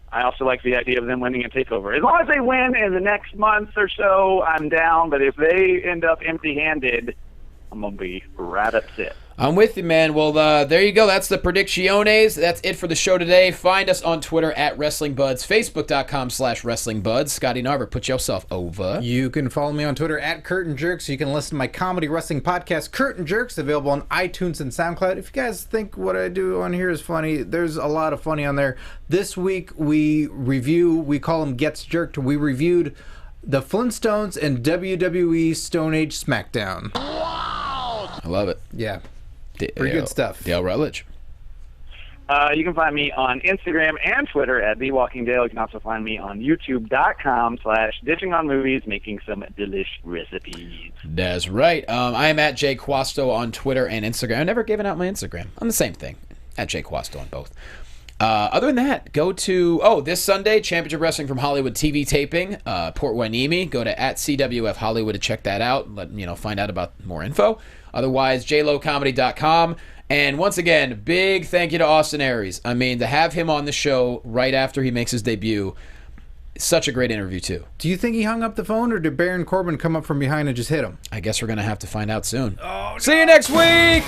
I also like the idea of them winning a takeover. As long as they win in the next month or so, I'm down. But if they end up empty-handed, I'm going to be right upset. I'm with you, man. Well, there you go. That's the Predicciones. That's it for the show today. Find us on Twitter at WrestlingBuds, Facebook.com/WrestlingBuds. Scotty Narver, put yourself over. You can follow me on Twitter at Curtain Jerks. You can listen to my comedy wrestling podcast, Curtain Jerks, available on iTunes and SoundCloud. If you guys think what I do on here is funny, there's a lot of funny on there. This week we call them Gets Jerked. We reviewed the Flintstones and WWE Stone Age SmackDown. I love it. Yeah. Pretty good stuff. Dale Rutledge. You can find me on Instagram and Twitter at TheWalkingDale. You can also find me on YouTube.com/ditchingonmovies, making some delish recipes. That's right. I am at Jay Quasto on Twitter and Instagram. I've never given out my Instagram. I'm the same thing. At Jay Quasto on both. Other than that, go to, this Sunday, Championship Wrestling from Hollywood TV taping, Port Hueneme. Go to at CWF Hollywood to check that out. Find out about more info. Otherwise, jlocomedy.com. And once again, big thank you to Austin Aries. I mean, to have him on the show right after he makes his debut, such a great interview, too. Do you think he hung up the phone, or did Baron Corbin come up from behind and just hit him? I guess we're going to have to find out soon. Oh, no. See you next week!